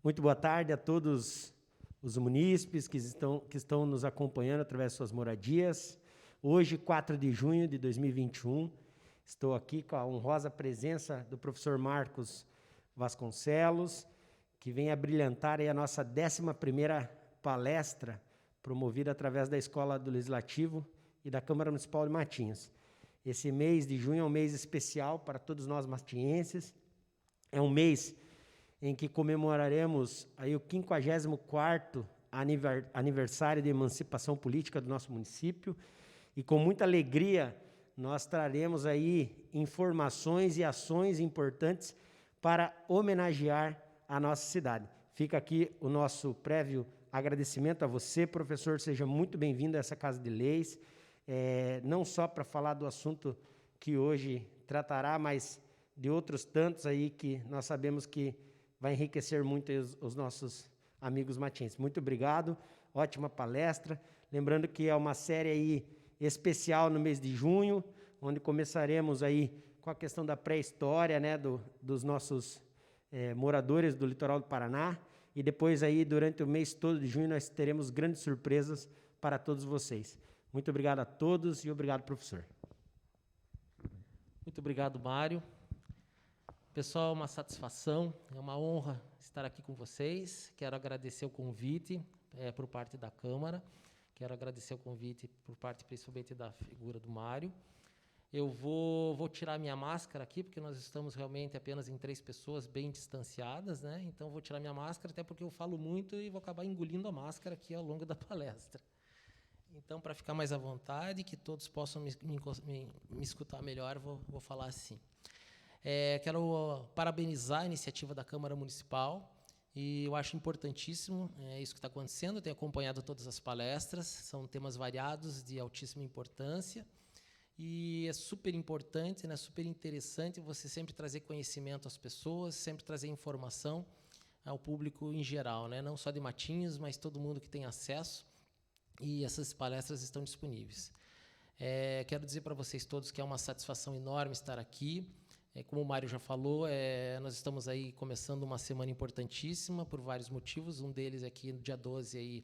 Muito boa tarde a todos os munícipes que estão nos acompanhando através de suas moradias. Hoje, 4 de junho de 2021, estou aqui com a honrosa presença do professor Marcos Vasconcelos, que vem a brilhantar aí a nossa 11ª palestra, promovida através da Escola do Legislativo e da Câmara Municipal de Matinhos. Esse mês de junho é um mês especial para todos nós matinhenses. É um mês em que comemoraremos aí o 54º aniversário de emancipação política do nosso município, e com muita alegria nós traremos aí informações e ações importantes para homenagear a nossa cidade. Fica aqui o nosso prévio agradecimento a você, professor, seja muito bem-vindo a essa Casa de Leis, não só para falar do assunto que hoje tratará, mas de outros tantos aí que nós sabemos que vai enriquecer muito os nossos amigos matinhenses. Muito obrigado, ótima palestra. Lembrando que é uma série aí especial no mês de junho, onde começaremos aí com a questão da pré-história, né, dos nossos moradores do litoral do Paraná, e depois aí durante o mês todo de junho nós teremos grandes surpresas para todos vocês. Muito obrigado a todos e obrigado, professor. Muito obrigado, Mário. Pessoal, uma satisfação, é uma honra estar aqui com vocês. Quero agradecer o convite por parte da Câmara, quero agradecer o convite por parte principalmente da figura do Mário. Eu vou tirar minha máscara aqui, porque nós estamos realmente apenas em 3 pessoas bem distanciadas, né? Então, vou tirar minha máscara, até porque eu falo muito e vou acabar engolindo a máscara aqui ao longo da palestra. Então, para ficar mais à vontade, que todos possam me escutar melhor, vou falar assim. Quero parabenizar a iniciativa da Câmara Municipal, e eu acho importantíssimo isso que está acontecendo. Eu tenho acompanhado todas as palestras, são temas variados, de altíssima importância, e é super importante, né, super interessante você sempre trazer conhecimento às pessoas, sempre trazer informação ao público em geral, né, não só de Matinhos, mas todo mundo que tem acesso, e essas palestras estão disponíveis. Quero dizer para vocês todos que é uma satisfação enorme estar aqui. Como o Mário já falou, nós estamos aí começando uma semana importantíssima por vários motivos. Um deles é que no dia 12, aí,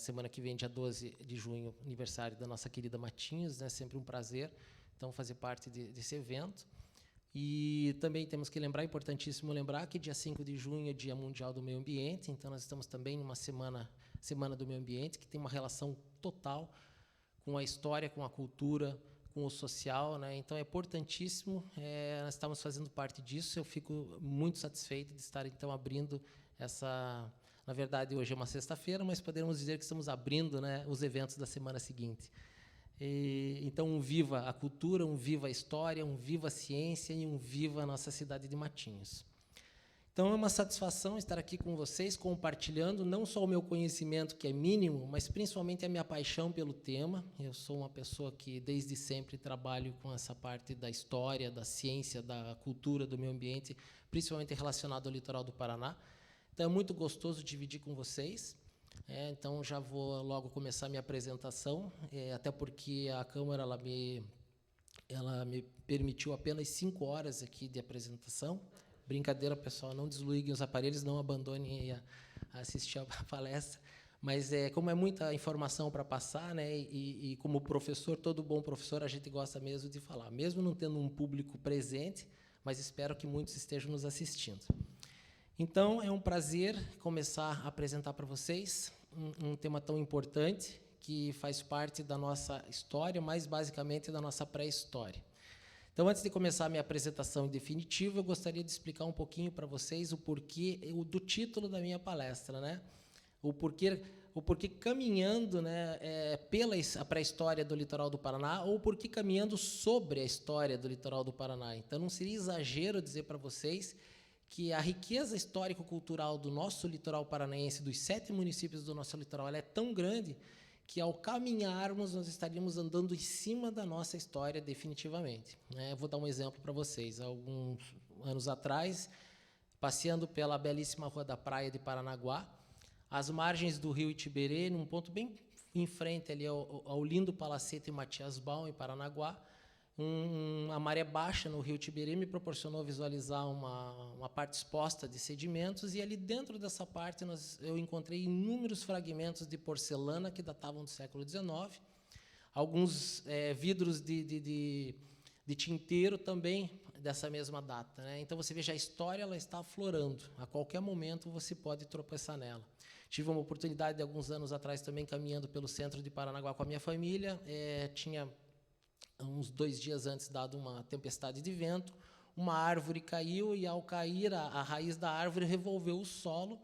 semana que vem, dia 12 de junho, aniversário da nossa querida Matinhos, né? Sempre um prazer, então, fazer parte desse evento. E também temos que lembrar, importantíssimo lembrar, que dia 5 de junho é Dia Mundial do Meio Ambiente, então nós estamos também numa semana do meio ambiente, que tem uma relação total com a história, com a cultura, com o social, né? Então é importantíssimo, nós estamos fazendo parte disso. Eu fico muito satisfeito de estar então abrindo essa, na verdade hoje é uma sexta-feira, mas podemos dizer que estamos abrindo, né, os eventos da semana seguinte. Então um viva a cultura, um viva a história, um viva a ciência e um viva a nossa cidade de Matinhos. Então é uma satisfação estar aqui com vocês, compartilhando não só o meu conhecimento, que é mínimo, mas principalmente a minha paixão pelo tema. Eu sou uma pessoa que desde sempre trabalho com essa parte da história, da ciência, da cultura, do meio ambiente, principalmente relacionado ao litoral do Paraná. Então é muito gostoso dividir com vocês. Então já vou logo começar a minha apresentação, até porque a Câmara ela me permitiu apenas 5 horas aqui de apresentação. Brincadeira, pessoal, não desliguem os aparelhos, não abandonem a assistir a palestra, mas como é muita informação para passar, né, e como professor, todo bom professor, a gente gosta mesmo de falar, mesmo não tendo um público presente, mas espero que muitos estejam nos assistindo. Então, é um prazer começar a apresentar para vocês um tema tão importante, que faz parte da nossa história, mas basicamente da nossa pré-história. Então, antes de começar a minha apresentação definitiva, eu gostaria de explicar um pouquinho para vocês o porquê do título da minha palestra, né? O porquê caminhando, né, pela a pré-história do litoral do Paraná, ou porquê caminhando sobre a história do litoral do Paraná. Então, não seria exagero dizer para vocês que a riqueza histórico-cultural do nosso litoral paranaense, dos 7 municípios do nosso litoral, ela é tão grande que, ao caminharmos, nós estaríamos andando em cima da nossa história definitivamente. Eu vou dar um exemplo para vocês. Alguns anos atrás, passeando pela belíssima Rua da Praia de Paranaguá, às margens do rio Itiberê, num ponto bem em frente ali ao lindo Palacete Matias Baum, em Paranaguá, a maré baixa no rio Tiberê me proporcionou visualizar uma parte exposta de sedimentos, e ali dentro dessa parte eu encontrei inúmeros fragmentos de porcelana que datavam do século XIX, alguns vidros de tinteiro também dessa mesma data, né? Então, você veja, a história ela está aflorando. A qualquer momento, você pode tropeçar nela. Tive uma oportunidade, de alguns anos atrás, também caminhando pelo centro de Paranaguá com a minha família. Tinha, uns 2 dias antes, dado uma tempestade de vento. Uma árvore caiu e, ao cair, a raiz da árvore revolveu o solo.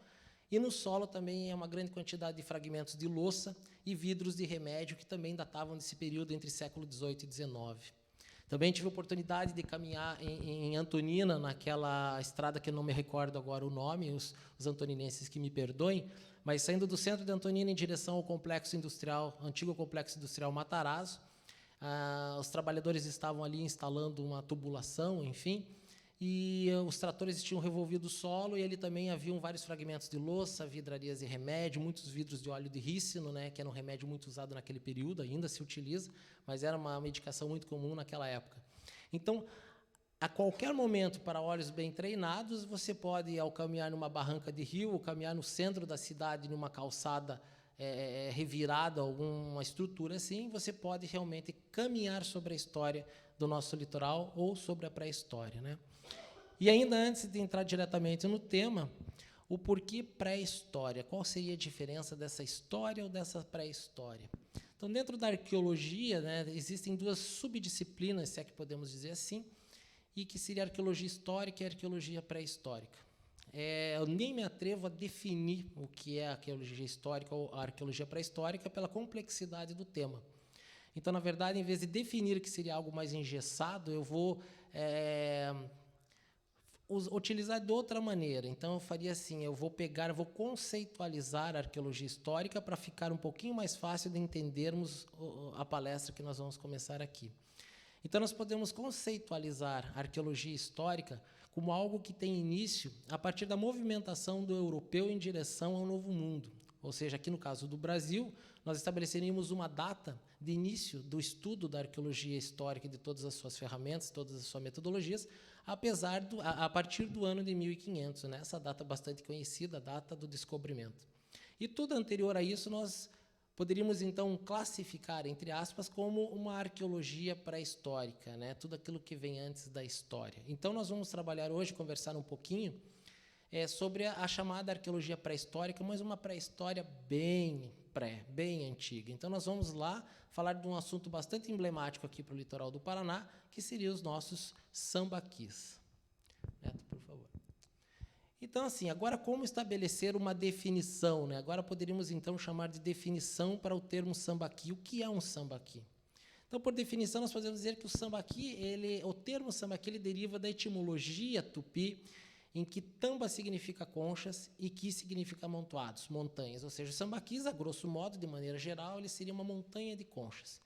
E no solo também é uma grande quantidade de fragmentos de louça e vidros de remédio, que também datavam desse período entre século XVIII e XIX. Também tive a oportunidade de caminhar em Antonina, naquela estrada que eu não me recordo agora o nome, os antoninenses que me perdoem, mas saindo do centro de Antonina em direção ao complexo industrial, antigo complexo industrial Matarazzo, os trabalhadores estavam ali instalando uma tubulação, enfim, e os tratores tinham revolvido o solo, e ali também haviam vários fragmentos de louça, vidrarias de remédio, muitos vidros de óleo de rícino, né, que era um remédio muito usado naquele período, ainda se utiliza, mas era uma medicação muito comum naquela época. Então, a qualquer momento, para olhos bem treinados, você pode, ao caminhar numa barranca de rio, ou caminhar no centro da cidade, numa calçada revirada, alguma estrutura assim, você pode realmente caminhar sobre a história do nosso litoral ou sobre a pré-história, né? E ainda antes de entrar diretamente no tema, o porquê pré-história? Qual seria a diferença dessa história ou dessa pré-história? Então, dentro da arqueologia, né, existem 2 subdisciplinas, se é que podemos dizer assim, e que seria a arqueologia histórica e a arqueologia pré-histórica. Eu nem me atrevo a definir o que é a arqueologia histórica ou a arqueologia pré-histórica pela complexidade do tema. Então, na verdade, em vez de definir que seria algo mais engessado, eu vou utilizar de outra maneira. Então, eu faria assim, vou conceitualizar a arqueologia histórica para ficar um pouquinho mais fácil de entendermos a palestra que nós vamos começar aqui. Então, nós podemos conceitualizar a arqueologia histórica como algo que tem início a partir da movimentação do europeu em direção ao Novo Mundo. Ou seja, aqui no caso do Brasil, nós estabeleceríamos uma data de início do estudo da arqueologia histórica e de todas as suas ferramentas, todas as suas metodologias, a partir do ano de 1500, né? Essa data bastante conhecida, a data do descobrimento. E tudo anterior a isso nós poderíamos, então, classificar, entre aspas, como uma arqueologia pré-histórica, né? Tudo aquilo que vem antes da história. Então, nós vamos trabalhar hoje, conversar um pouquinho sobre a chamada arqueologia pré-histórica, mas uma pré-história bem antiga. Então, nós vamos lá falar de um assunto bastante emblemático aqui para o litoral do Paraná, que seriam os nossos sambaquis. Neto, por favor. Então, assim, agora como estabelecer uma definição, né? Agora poderíamos, então, chamar de definição para o termo sambaqui. O que é um sambaqui? Então, por definição, nós podemos dizer que o sambaqui, o termo sambaqui, ele deriva da etimologia tupi, em que tamba significa conchas e qui significa amontoados, montanhas. Ou seja, o sambaquis, a grosso modo, de maneira geral, ele seria uma montanha de conchas.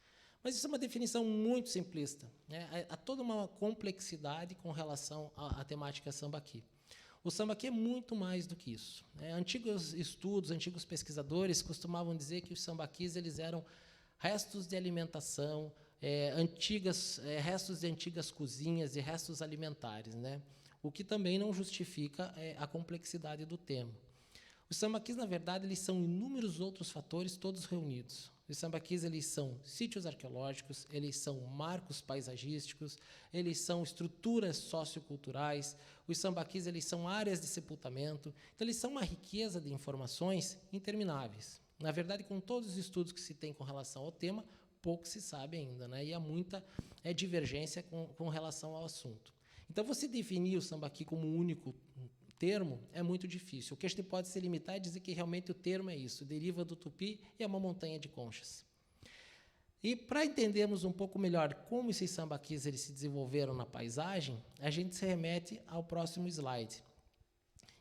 Mas isso é uma definição muito simplista, né? Há toda uma complexidade com relação à temática sambaqui. O sambaqui é muito mais do que isso, né? Antigos estudos, antigos pesquisadores costumavam dizer que os sambaquis eles eram restos de alimentação, restos de antigas cozinhas e restos alimentares, né? O que também não justifica a complexidade do tema. Os sambaquis, na verdade, eles são inúmeros outros fatores, todos reunidos. Os sambaquis, eles são sítios arqueológicos, eles são marcos paisagísticos, eles são estruturas socioculturais, os sambaquis, eles são áreas de sepultamento, então eles são uma riqueza de informações intermináveis. Na verdade, com todos os estudos que se tem com relação ao tema, pouco se sabe ainda, né? E há muita divergência com relação ao assunto. Então, você definir o sambaqui como um único termo é muito difícil. O que a gente pode se limitar é dizer que realmente o termo é isso, deriva do tupi e é uma montanha de conchas. E para entendermos um pouco melhor como esses sambaquis eles se desenvolveram na paisagem, a gente se remete ao próximo slide.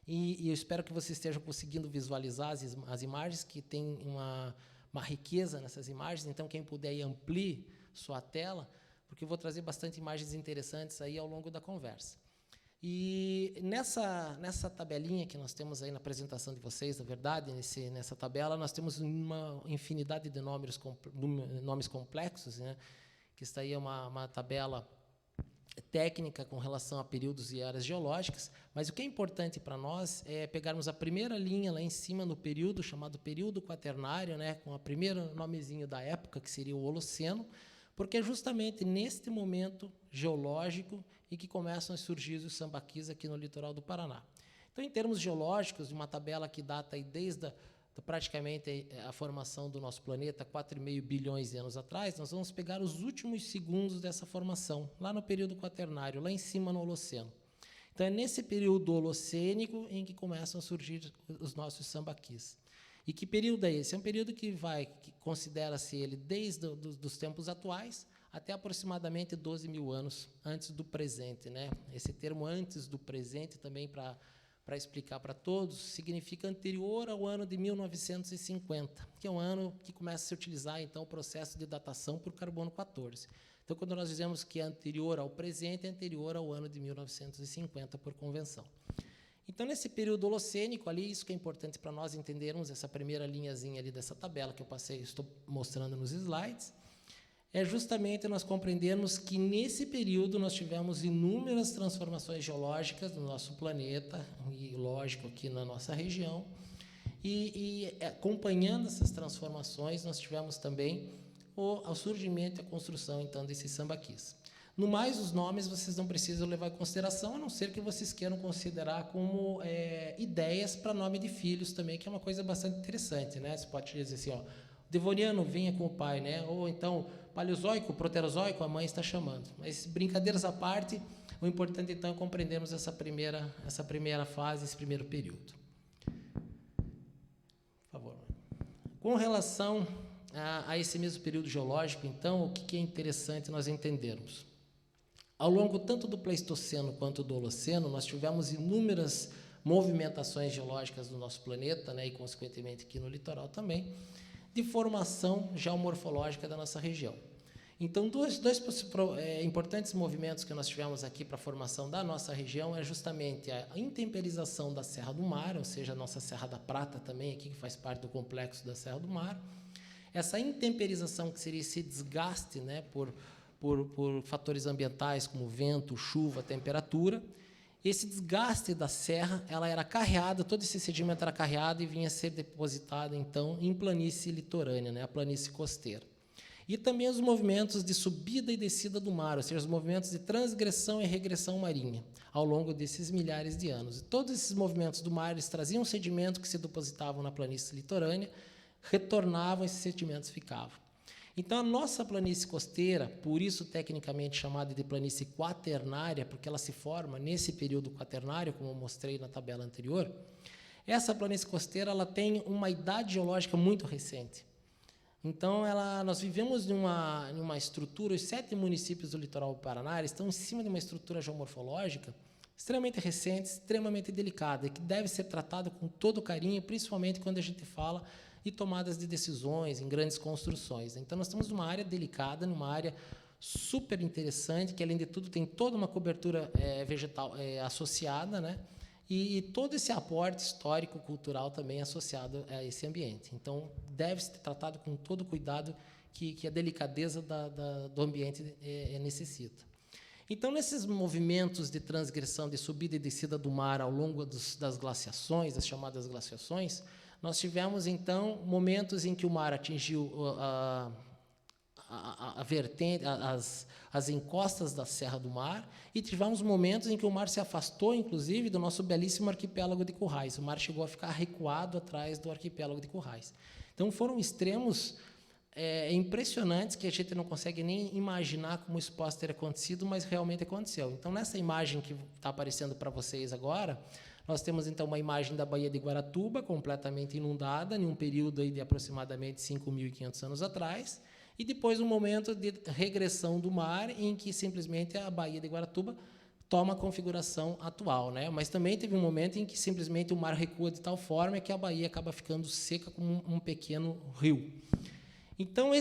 E eu espero que você esteja conseguindo visualizar as imagens, que tem uma riqueza nessas imagens. Então, quem puder amplie sua tela, porque eu vou trazer bastante imagens interessantes aí ao longo da conversa. E nessa tabelinha que nós temos aí na apresentação de vocês, na verdade, nessa tabela, nós temos uma infinidade de nomes complexos, né? Que está aí uma tabela técnica com relação a períodos e eras geológicas, mas o que é importante para nós é pegarmos a primeira linha lá em cima no período, chamado período quaternário, né, com o primeiro nomezinho da época, que seria o Holoceno, porque é justamente neste momento geológico em que começam a surgir os sambaquis aqui no litoral do Paraná. Então, em termos geológicos, de uma tabela que data aí desde praticamente a formação do nosso planeta, 4,5 bilhões de anos atrás, nós vamos pegar os últimos segundos dessa formação, lá no período quaternário, lá em cima no Holoceno. Então, é nesse período holocênico em que começam a surgir os nossos sambaquis. E que período é esse? É um período que considera-se ele desde os tempos atuais até aproximadamente 12 mil anos antes do presente, né? Esse termo antes do presente também para explicar para todos, significa anterior ao ano de 1950, que é um ano que começa a se utilizar, então, o processo de datação por carbono 14. Então, quando nós dizemos que é anterior ao presente, é anterior ao ano de 1950, por convenção. Então, nesse período holocênico, ali, isso que é importante para nós entendermos, essa primeira linhazinha ali dessa tabela que eu estou mostrando nos slides, é justamente nós compreendermos que, nesse período, nós tivemos inúmeras transformações geológicas no nosso planeta, e, lógico, aqui na nossa região, e acompanhando essas transformações, nós tivemos também o surgimento e a construção, então, desses sambaquis. No mais, os nomes vocês não precisam levar em consideração, a não ser que vocês queiram considerar como ideias para nome de filhos também, que é uma coisa bastante interessante, né? Você pode dizer assim, ó, Devoniano, venha com o pai, né? Ou então, Paleozoico, Proterozoico, a mãe está chamando. Mas, brincadeiras à parte, o importante, então, é compreendermos essa primeira fase, esse primeiro período. Por favor. Com relação a esse mesmo período geológico, então, o que é interessante nós entendermos? Ao longo tanto do Pleistoceno quanto do Holoceno, nós tivemos inúmeras movimentações geológicas do nosso planeta, né, e, consequentemente, aqui no litoral também, de formação geomorfológica da nossa região. Então, dois importantes movimentos que nós tivemos aqui para a formação da nossa região é justamente a intemperização da Serra do Mar, ou seja, a nossa Serra da Prata também, aqui, que faz parte do complexo da Serra do Mar. Essa intemperização, que seria esse desgaste, né, por fatores ambientais, como vento, chuva, temperatura. Esse desgaste da serra, ela era carreada, todo esse sedimento era carreado e vinha a ser depositado, então, em planície litorânea, né, a planície costeira. E também os movimentos de subida e descida do mar, ou seja, os movimentos de transgressão e regressão marinha, ao longo desses milhares de anos. E todos esses movimentos do mar, eles traziam sedimento que se depositavam na planície litorânea, retornavam, esses sedimentos ficavam. Então, a nossa planície costeira, por isso tecnicamente chamada de planície quaternária, porque ela se forma nesse período quaternário, como eu mostrei na tabela anterior, essa planície costeira ela tem uma idade geológica muito recente. Então, nós vivemos numa estrutura, os 7 municípios do litoral do Paraná estão em cima de uma estrutura geomorfológica extremamente recente, extremamente delicada, e que deve ser tratada com todo carinho, principalmente quando a gente fala e tomadas de decisões, em grandes construções. Então, nós estamos numa área delicada, numa área super interessante, que, além de tudo, tem toda uma cobertura vegetal associada, né? E todo esse aporte histórico, cultural também associado a esse ambiente. Então, deve ser tratado com todo o cuidado que a delicadeza do ambiente necessita. Então, nesses movimentos de transgressão, de subida e descida do mar ao longo das glaciações, das chamadas glaciações, nós tivemos, então, momentos em que o mar atingiu a vertente, as encostas da Serra do Mar, e tivemos momentos em que o mar se afastou, inclusive, do nosso belíssimo arquipélago de Currais. O mar chegou a ficar recuado atrás do arquipélago de Currais. Então, foram extremos impressionantes que a gente não consegue nem imaginar como isso possa ter acontecido, mas realmente aconteceu. Então, nessa imagem que está aparecendo para vocês agora, nós temos, então, uma imagem da Baía de Guaratuba, completamente inundada, em um período aí de aproximadamente 5.500 anos atrás, e depois um momento de regressão do mar, em que simplesmente a Baía de Guaratuba toma a configuração atual, né? Mas também teve um momento em que simplesmente o mar recua de tal forma que a baía acaba ficando seca como um pequeno rio. Então,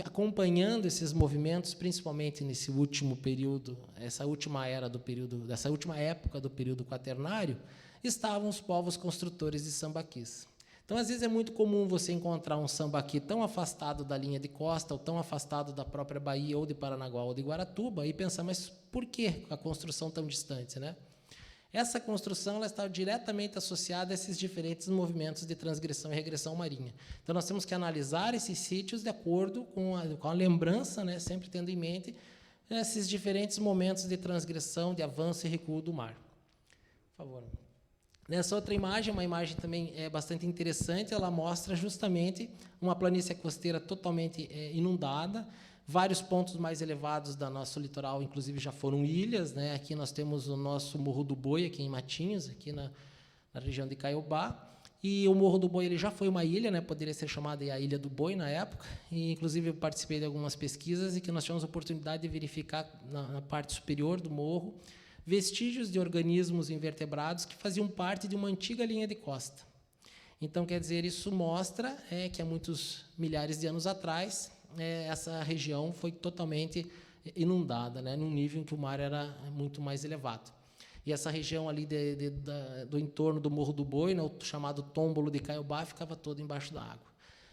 acompanhando esses movimentos, principalmente nesse último período, dessa última época do período quaternário, estavam os povos construtores de sambaquis. Então, às vezes, é muito comum você encontrar um sambaqui tão afastado da linha de costa, ou tão afastado da própria Bahia, ou de Paranaguá, ou de Guaratuba, e pensar, mas por que a construção tão distante, né? Essa construção ela está diretamente associada a esses diferentes movimentos de transgressão e regressão marinha. Então, nós temos que analisar esses sítios de acordo com a lembrança, né, sempre tendo em mente esses diferentes momentos de transgressão, de avanço e recuo do mar. Por favor. Nessa outra imagem, uma imagem também bastante interessante, ela mostra justamente uma planície costeira totalmente inundada. Vários pontos mais elevados da nosso litoral, inclusive, já foram ilhas, né? Aqui nós temos o nosso Morro do Boi, aqui em Matinhos, aqui na região de Caiobá. E o Morro do Boi ele já foi uma ilha, né? Poderia ser chamada a Ilha do Boi na época. E, inclusive, eu participei de algumas pesquisas e que nós tivemos a oportunidade de verificar na parte superior do morro vestígios de organismos invertebrados que faziam parte de uma antiga linha de costa. Então, quer dizer, isso mostra que há muitos milhares de anos atrás essa região foi totalmente inundada, né, num nível em que o mar era muito mais elevado. E essa região ali do entorno do Morro do Boi, né, o chamado Tômbolo de Caiobá, ficava todo embaixo da água.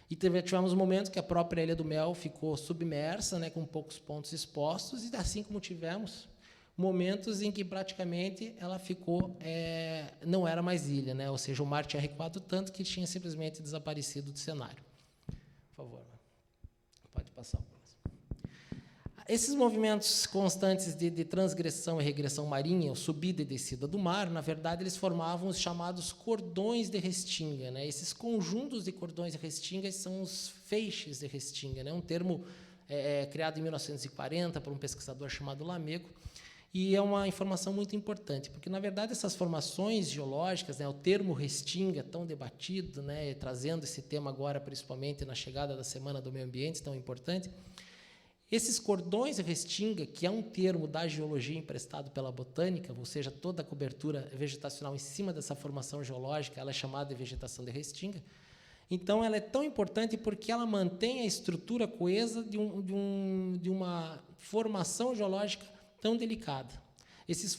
E tivemos um momento que a própria Ilha do Mel ficou submersa, né, com poucos pontos expostos, e assim como tivemos momentos em que praticamente ela ficou, não era mais ilha, né, ou seja, o mar tinha recuado tanto que tinha simplesmente desaparecido do cenário. Por favor. Pode passar o próximo. Esses movimentos constantes de transgressão e regressão marinha, ou subida e descida do mar, na verdade, eles formavam os chamados cordões de restinga, né? Esses conjuntos de cordões de restinga são os feixes de restinga, né? Um termo criado em 1940 por um pesquisador chamado Lamego, e é uma informação muito importante, porque, na verdade, essas formações geológicas, né, o termo restinga, tão debatido, né, trazendo esse tema agora, principalmente na chegada da Semana do Meio Ambiente, tão importante, esses cordões de restinga, que é um termo da geologia emprestado pela botânica, ou seja, toda a cobertura vegetacional em cima dessa formação geológica, ela é chamada de vegetação de restinga. Então, ela é tão importante porque ela mantém a estrutura coesa de uma formação geológica tão delicada. Esses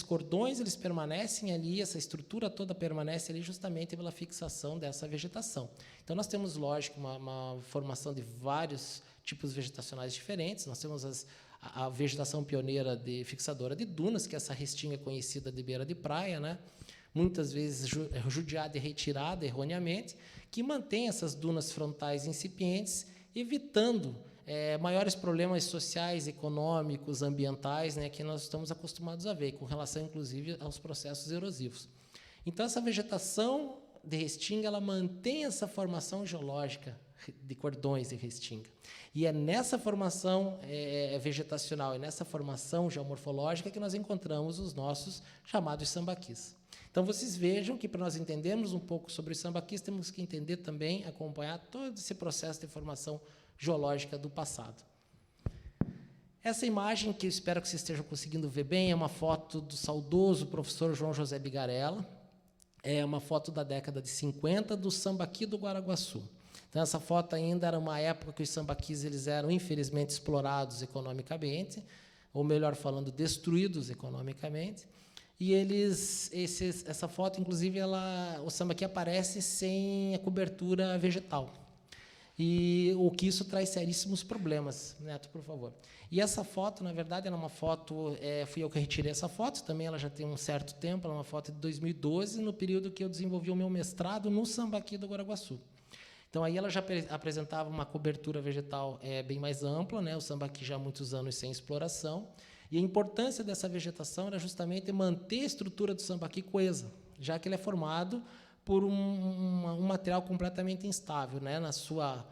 cordões eles permanecem ali, essa estrutura toda permanece ali justamente pela fixação dessa vegetação. Então, nós temos, lógico, uma formação de vários tipos vegetacionais diferentes. Nós temos a vegetação pioneira fixadora de dunas, que é essa restinga conhecida de beira de praia, né? Muitas vezes judiada e retirada erroneamente, que mantém essas dunas frontais incipientes, evitando maiores problemas sociais, econômicos, ambientais, né, que nós estamos acostumados a ver, com relação, inclusive, aos processos erosivos. Então, essa vegetação de restinga ela mantém essa formação geológica de cordões de restinga. E é nessa formação vegetacional e nessa formação geomorfológica que nós encontramos os nossos chamados sambaquis. Então, vocês vejam que, para nós entendermos um pouco sobre os sambaquis, temos que entender também, acompanhar todo esse processo de formação geológica do passado. Essa imagem, que eu espero que vocês estejam conseguindo ver bem, é uma foto do saudoso professor João José Bigarella. É uma foto da década de 50 do sambaqui do Guaraguaçu. Então, essa foto ainda era uma época que os sambaquis eles eram, infelizmente, explorados economicamente, ou melhor falando, destruídos economicamente. E essa foto, inclusive, o sambaqui aparece sem a cobertura vegetal. E o que isso traz seríssimos problemas. Neto, por favor. E essa foto, na verdade, era uma foto, fui eu que retirei essa foto, também ela já tem um certo tempo, ela é uma foto de 2012, no período que eu desenvolvi o meu mestrado no sambaqui do Guaraguaçu. Então, aí ela já apresentava uma cobertura vegetal bem mais ampla, né? O sambaqui já há muitos anos sem exploração, e a importância dessa vegetação era justamente manter a estrutura do sambaqui coesa, já que ele é formado por um material completamente instável, né? Na sua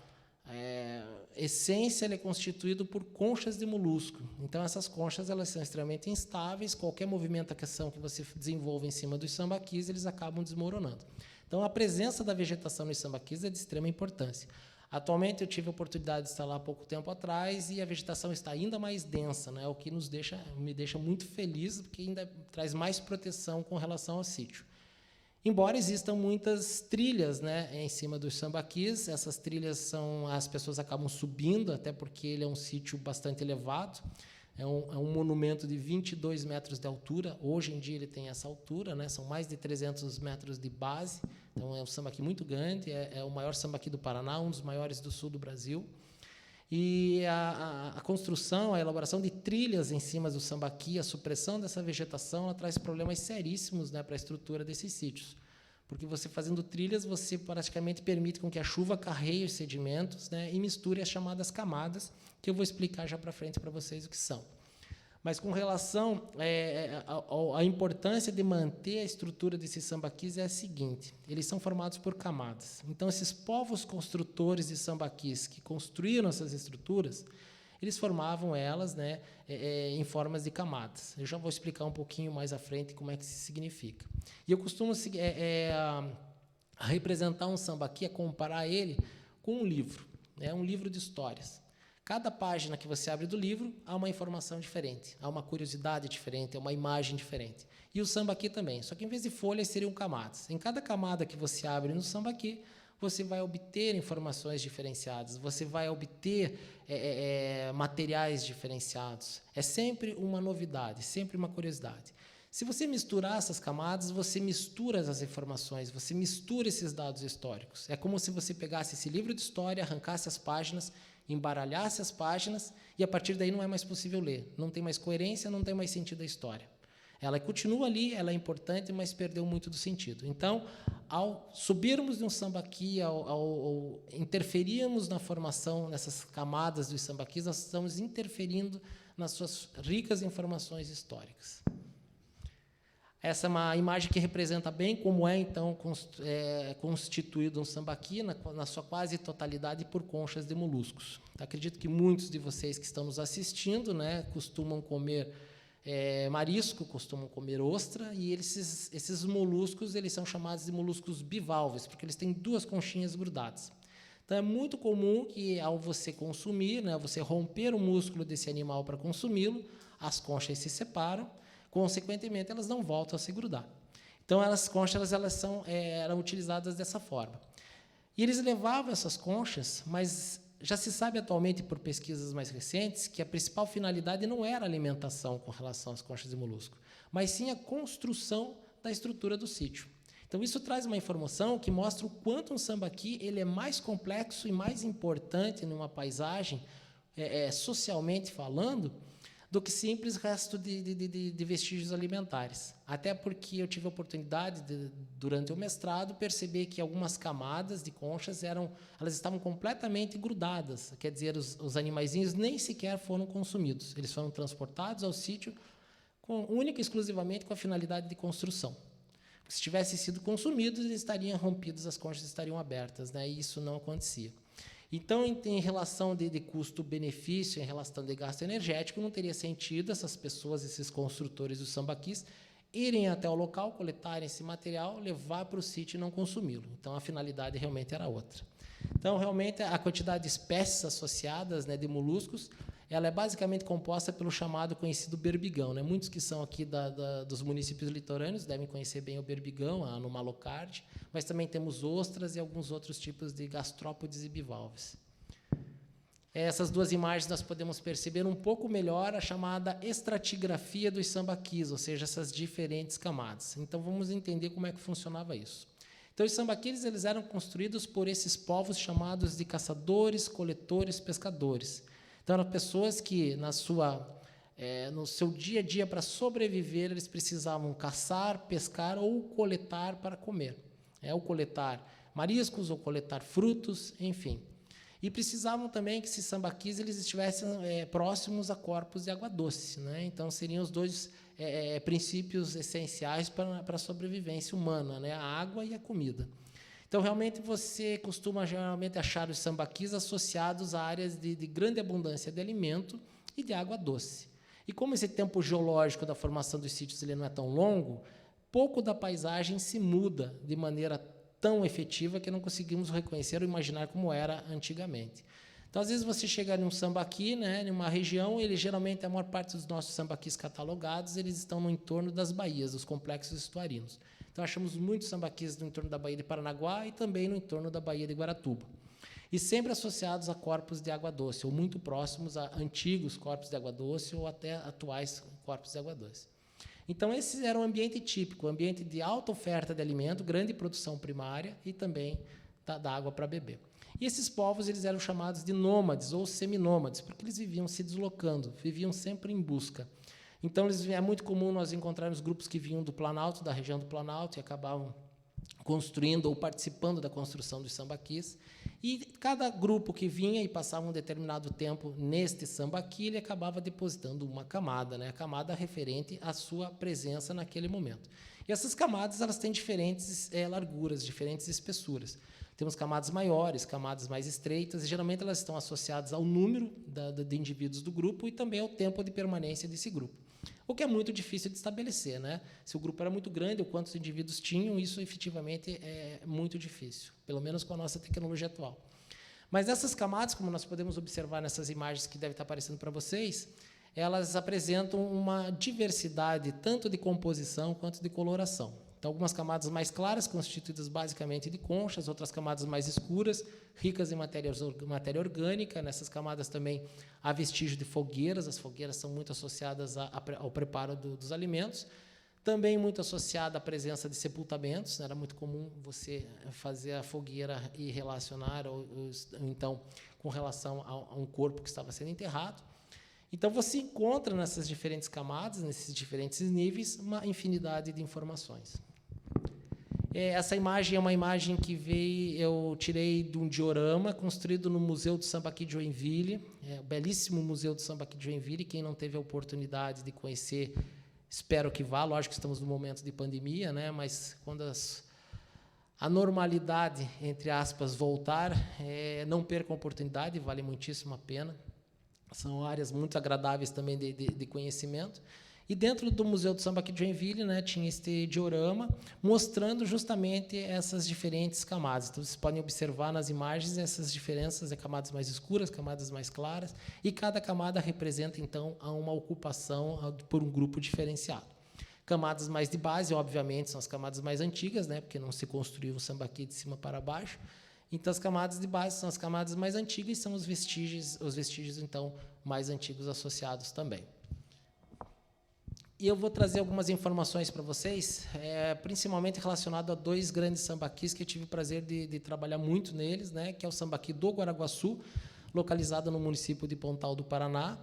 essência, ele é constituído por conchas de molusco. Então, essas conchas elas são extremamente instáveis, qualquer movimentação que você desenvolva em cima dos sambaquis, eles acabam desmoronando. Então, a presença da vegetação nos sambaquis é de extrema importância. Atualmente, eu tive a oportunidade de estar lá há pouco tempo atrás e a vegetação está ainda mais densa, né? O que me deixa muito feliz, porque ainda traz mais proteção com relação ao sítio. Embora existam muitas trilhas, né, em cima dos sambaquis, essas trilhas as pessoas acabam subindo, até porque ele é um sítio bastante elevado, É um monumento de 22 metros de altura. Hoje em dia ele tem essa altura, né? São mais de 300 metros de base. Então, é um sambaqui muito grande. É o maior sambaqui do Paraná, um dos maiores do sul do Brasil. E a construção, a elaboração de trilhas em cima do sambaqui, a supressão dessa vegetação, ela traz problemas seríssimos, né, para a estrutura desses sítios. Porque você fazendo trilhas, você praticamente permite com que a chuva carreie os sedimentos, né, e misture as chamadas camadas, que eu vou explicar já para frente para vocês o que são. Mas com relação à importância de manter a estrutura desses sambaquis é a seguinte: eles são formados por camadas. Então, esses povos construtores de sambaquis que construíram essas estruturas, eles formavam elas, né, em formas de camadas. Eu já vou explicar um pouquinho mais à frente como é que isso significa. E eu costumo representar um sambaqui, a comparar ele com um livro, né, um livro de histórias. Cada página que você abre do livro, há uma informação diferente, há uma curiosidade diferente, há uma imagem diferente. E o sambaqui também, só que em vez de folhas, seriam camadas. Em cada camada que você abre no sambaqui, você vai obter informações diferenciadas, você vai obter materiais diferenciados. É sempre uma novidade, sempre uma curiosidade. Se você misturar essas camadas, você mistura as informações, você mistura esses dados históricos. É como se você pegasse esse livro de história, arrancasse as páginas, embaralhasse as páginas, e a partir daí não é mais possível ler. Não tem mais coerência, não tem mais sentido a história. Ela continua ali, ela é importante, mas perdeu muito do sentido. Então, ao subirmos de um sambaqui, ao interferirmos na formação, nessas camadas dos sambaquis, nós estamos interferindo nas suas ricas informações históricas. Essa é uma imagem que representa bem como então, constituído um sambaqui, na sua quase totalidade, por conchas de moluscos. Acredito que muitos de vocês que estão nos assistindo, né, costumam comer marisco, costumam comer ostra, e esses moluscos eles são chamados de moluscos bivalves, porque eles têm duas conchinhas grudadas. Então, é muito comum que, ao você consumir, né, você romper o músculo desse animal para consumi-lo, as conchas se separam, consequentemente, elas não voltam a se grudar. Então, as conchas eram utilizadas dessa forma. E eles levavam essas conchas, mas já se sabe atualmente, por pesquisas mais recentes, que a principal finalidade não era a alimentação com relação às conchas de molusco, mas sim a construção da estrutura do sítio. Então, isso traz uma informação que mostra o quanto um sambaqui ele é mais complexo e mais importante numa paisagem, socialmente falando, do que simples resto de vestígios alimentares. Até porque eu tive a oportunidade, durante o mestrado, perceber que algumas camadas de conchas elas estavam completamente grudadas, quer dizer, os animaizinhos nem sequer foram consumidos. Eles foram transportados ao sítio única e exclusivamente com a finalidade de construção. Porque se tivessem sido consumidos, eles estariam rompidos, as conchas estariam abertas, né? E isso não acontecia. Então, em relação de custo-benefício, em relação de gasto energético, não teria sentido essas pessoas, esses construtores dos sambaquis, irem até o local, coletarem esse material, levar para o sítio e não consumi-lo. Então, a finalidade realmente era outra. Então, realmente, a quantidade de espécies associadas, né, de moluscos, ela é basicamente composta pelo chamado conhecido berbigão, né? Muitos que são aqui dos municípios litorâneos devem conhecer bem o berbigão, a Anomalocardi, mas também temos ostras e alguns outros tipos de gastrópodes e bivalves. Essas duas imagens nós podemos perceber um pouco melhor a chamada estratigrafia dos sambaquis, ou seja, essas diferentes camadas. Então, vamos entender como é que funcionava isso. Então, os sambaquis eles eram construídos por esses povos chamados de caçadores, coletores, pescadores. Então, eram pessoas que, no seu dia a dia, para sobreviver, eles precisavam caçar, pescar ou coletar para comer. Ou coletar mariscos, ou coletar frutos, enfim. E precisavam também que esses sambaquis eles estivessem próximos a corpos de água doce, né? Então, seriam os dois princípios essenciais para a sobrevivência humana, né? A água e a comida. Então, realmente, você costuma geralmente achar os sambaquis associados a áreas de grande abundância de alimento e de água doce. E como esse tempo geológico da formação dos sítios ele não é tão longo, pouco da paisagem se muda de maneira tão efetiva que não conseguimos reconhecer ou imaginar como era antigamente. Então, às vezes, você chega em um sambaqui, né, em uma região, geralmente, a maior parte dos nossos sambaquis catalogados, eles estão no entorno das baías, dos complexos estuarinos. Então, achamos muitos sambaquis no entorno da Baía de Paranaguá e também no entorno da Baía de Guaratuba. e sempre associados a corpos de água doce, ou muito próximos a antigos corpos de água doce ou até atuais corpos de água doce. Então, esse era um ambiente típico, um ambiente de alta oferta de alimento, grande produção primária e também da água para beber. E esses povos eles eram chamados de nômades ou seminômades, porque eles viviam se deslocando, viviam sempre em busca. Então, é muito comum nós encontrarmos grupos que vinham do Planalto, da região do Planalto, e acabavam construindo ou participando da construção dos sambaquis. E cada grupo que vinha e passava um determinado tempo neste sambaqui, ele acabava depositando uma camada, né? A camada referente à sua presença naquele momento. E essas camadas elas têm diferentes larguras, diferentes espessuras. Temos camadas maiores, camadas mais estreitas, e geralmente elas estão associadas ao número de indivíduos do grupo e também ao tempo de permanência desse grupo. O que é muito difícil de estabelecer, né? Se o grupo era muito grande, ou quantos indivíduos tinham, isso efetivamente é muito difícil, pelo menos com a nossa tecnologia atual. Mas essas camadas, como nós podemos observar nessas imagens que devem estar aparecendo para vocês, elas apresentam uma diversidade tanto de composição quanto de coloração. Então, algumas camadas mais claras, constituídas basicamente de conchas, outras camadas mais escuras, ricas em matéria orgânica. Nessas camadas também há vestígio de fogueiras, as fogueiras são muito associadas ao preparo dos alimentos. Também muito associada à presença de sepultamentos, era muito comum você fazer a fogueira e relacionar, ou então, com relação a um corpo que estava sendo enterrado. Então, você encontra nessas diferentes camadas, nesses diferentes níveis, uma infinidade de informações. Essa imagem é uma imagem que eu tirei de um diorama construído no Museu do Sambaqui de Joinville, o belíssimo Museu do Sambaqui de Joinville. Quem não teve a oportunidade de conhecer, espero que vá. Lógico que estamos num momento de pandemia, né? Mas quando a normalidade, entre aspas, voltar, não percam a oportunidade, vale muitíssimo a pena. São áreas muito agradáveis também de conhecimento. E dentro do Museu do Sambaqui de Joinville, né, tinha este diorama mostrando justamente essas diferentes camadas. Então, vocês podem observar nas imagens essas diferenças, camadas mais escuras, camadas mais claras, e cada camada representa, então, uma ocupação por um grupo diferenciado. Camadas mais de base, obviamente, são as camadas mais antigas, né, porque não se construiu o sambaqui de cima para baixo. Então, as camadas de base são as camadas mais antigas e são os vestígios, então, mais antigos associados também. E eu vou trazer algumas informações para vocês, principalmente relacionado a dois grandes sambaquis que eu tive o prazer de trabalhar muito neles, né, que é o sambaqui do Guaraguaçu, localizado no município de Pontal do Paraná,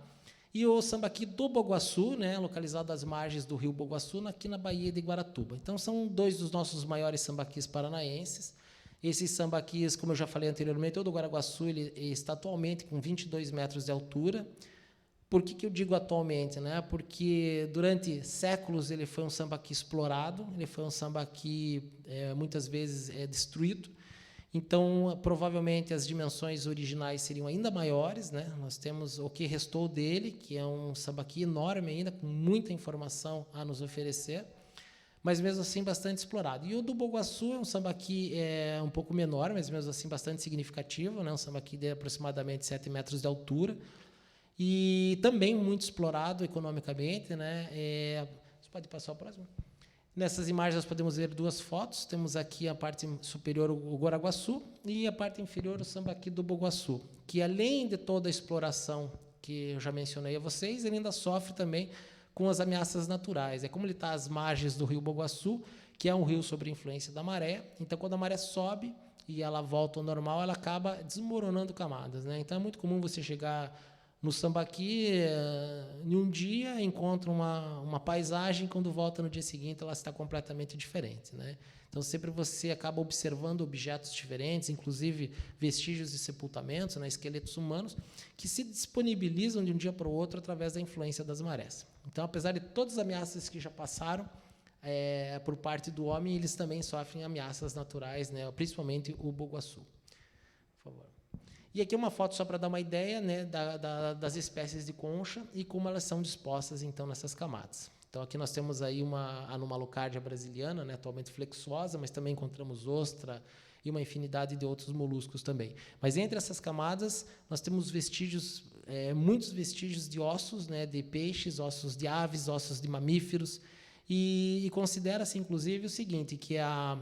e o sambaqui do Boguaçu, né, localizado às margens do rio Boguaçu, aqui na Baía de Guaratuba. Então, são dois dos nossos maiores sambaquis paranaenses. Esses sambaquis, como eu já falei anteriormente, o do Guaraguaçu ele está atualmente com 22 metros de altura. Por que eu digo atualmente, né? Porque durante séculos ele foi um sambaqui explorado, ele foi um sambaqui muitas vezes destruído. Então, provavelmente as dimensões originais seriam ainda maiores, né? Nós temos o que restou dele, que é um sambaqui enorme ainda, com muita informação a nos oferecer, mas mesmo assim bastante explorado. E o do Boguaçu é um sambaqui um pouco menor, mas mesmo assim bastante significativo, né? Um sambaqui de aproximadamente 7 metros de altura, e também muito explorado economicamente, né? Você pode passar o próximo? Nessas imagens nós podemos ver duas fotos. Temos aqui a parte superior o Guaraguaçu e a parte inferior o sambaqui do Boguaçu, que além de toda a exploração que eu já mencionei a vocês, ele ainda sofre também com as ameaças naturais. Como ele está às margens do rio Boguaçu, que é um rio sob influência da maré, então quando a maré sobe e ela volta ao normal, ela acaba desmoronando camadas, né? Então é muito comum você chegar no sambaqui, em um dia, encontra uma paisagem, quando volta no dia seguinte, ela está completamente diferente, né? Então, sempre você acaba observando objetos diferentes, inclusive vestígios de sepultamentos, né, esqueletos humanos, que se disponibilizam de um dia para o outro através da influência das marés. Então, apesar de todas as ameaças que já passaram por parte do homem, eles também sofrem ameaças naturais, né, principalmente o Boguaçu. Por favor. E aqui uma foto só para dar uma ideia, né, das espécies de concha e como elas são dispostas, então, nessas camadas. Então, aqui nós temos aí uma Anomalocardia brasiliana, né, atualmente flexuosa, mas também encontramos ostra e uma infinidade de outros moluscos também. Mas entre essas camadas, nós temos vestígios, muitos vestígios de ossos, né, de peixes, ossos de aves, ossos de mamíferos, e considera-se, inclusive, o seguinte, que a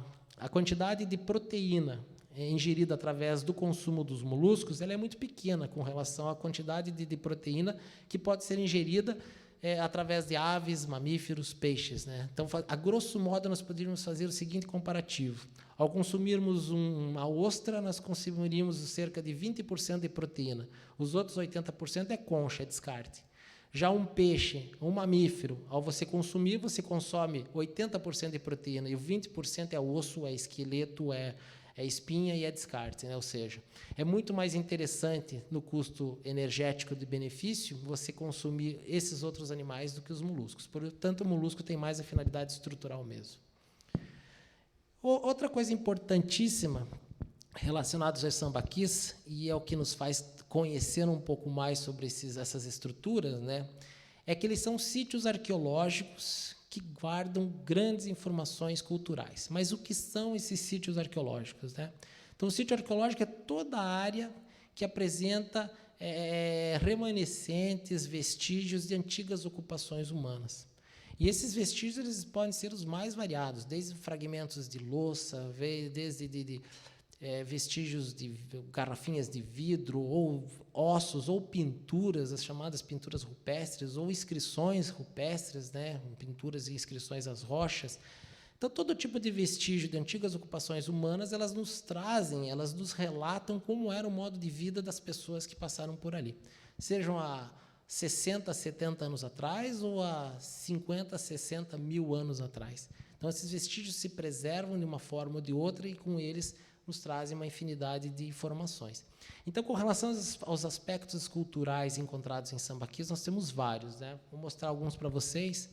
quantidade de proteína ingerida através do consumo dos moluscos, ela é muito pequena com relação à quantidade de proteína que pode ser ingerida através de aves, mamíferos, peixes, né? Então, a grosso modo, nós poderíamos fazer o seguinte comparativo. Ao consumirmos uma ostra, nós consumiríamos cerca de 20% de proteína. Os outros 80% é concha, é descarte. Já um peixe, um mamífero, ao você consumir, você consome 80% de proteína e o 20% é osso, é esqueleto, é espinha e é descarte, né? Ou seja, é muito mais interessante no custo energético de benefício você consumir esses outros animais do que os moluscos. Portanto, o molusco tem mais a finalidade estrutural mesmo. Outra coisa importantíssima relacionada aos sambaquis, e é o que nos faz conhecer um pouco mais sobre essas estruturas, né, é que eles são sítios arqueológicos que guardam grandes informações culturais. Mas o que são esses sítios arqueológicos, né? Então, o sítio arqueológico é toda a área que apresenta remanescentes, vestígios de antigas ocupações humanas. E esses vestígios eles podem ser os mais variados, desde fragmentos de louça, desde vestígios de garrafinhas de vidro, ou ossos, ou pinturas, as chamadas pinturas rupestres, ou inscrições rupestres, né, pinturas e inscrições às rochas. Então, todo tipo de vestígio de antigas ocupações humanas, elas nos trazem, elas nos relatam como era o modo de vida das pessoas que passaram por ali. Sejam há 60, 70 anos atrás, ou há 50, 60 mil anos atrás. Então, esses vestígios se preservam de uma forma ou de outra, e com eles nos trazem uma infinidade de informações. Então, com relação aos aspectos culturais encontrados em sambaquis, nós temos vários, né? Vou mostrar alguns para vocês.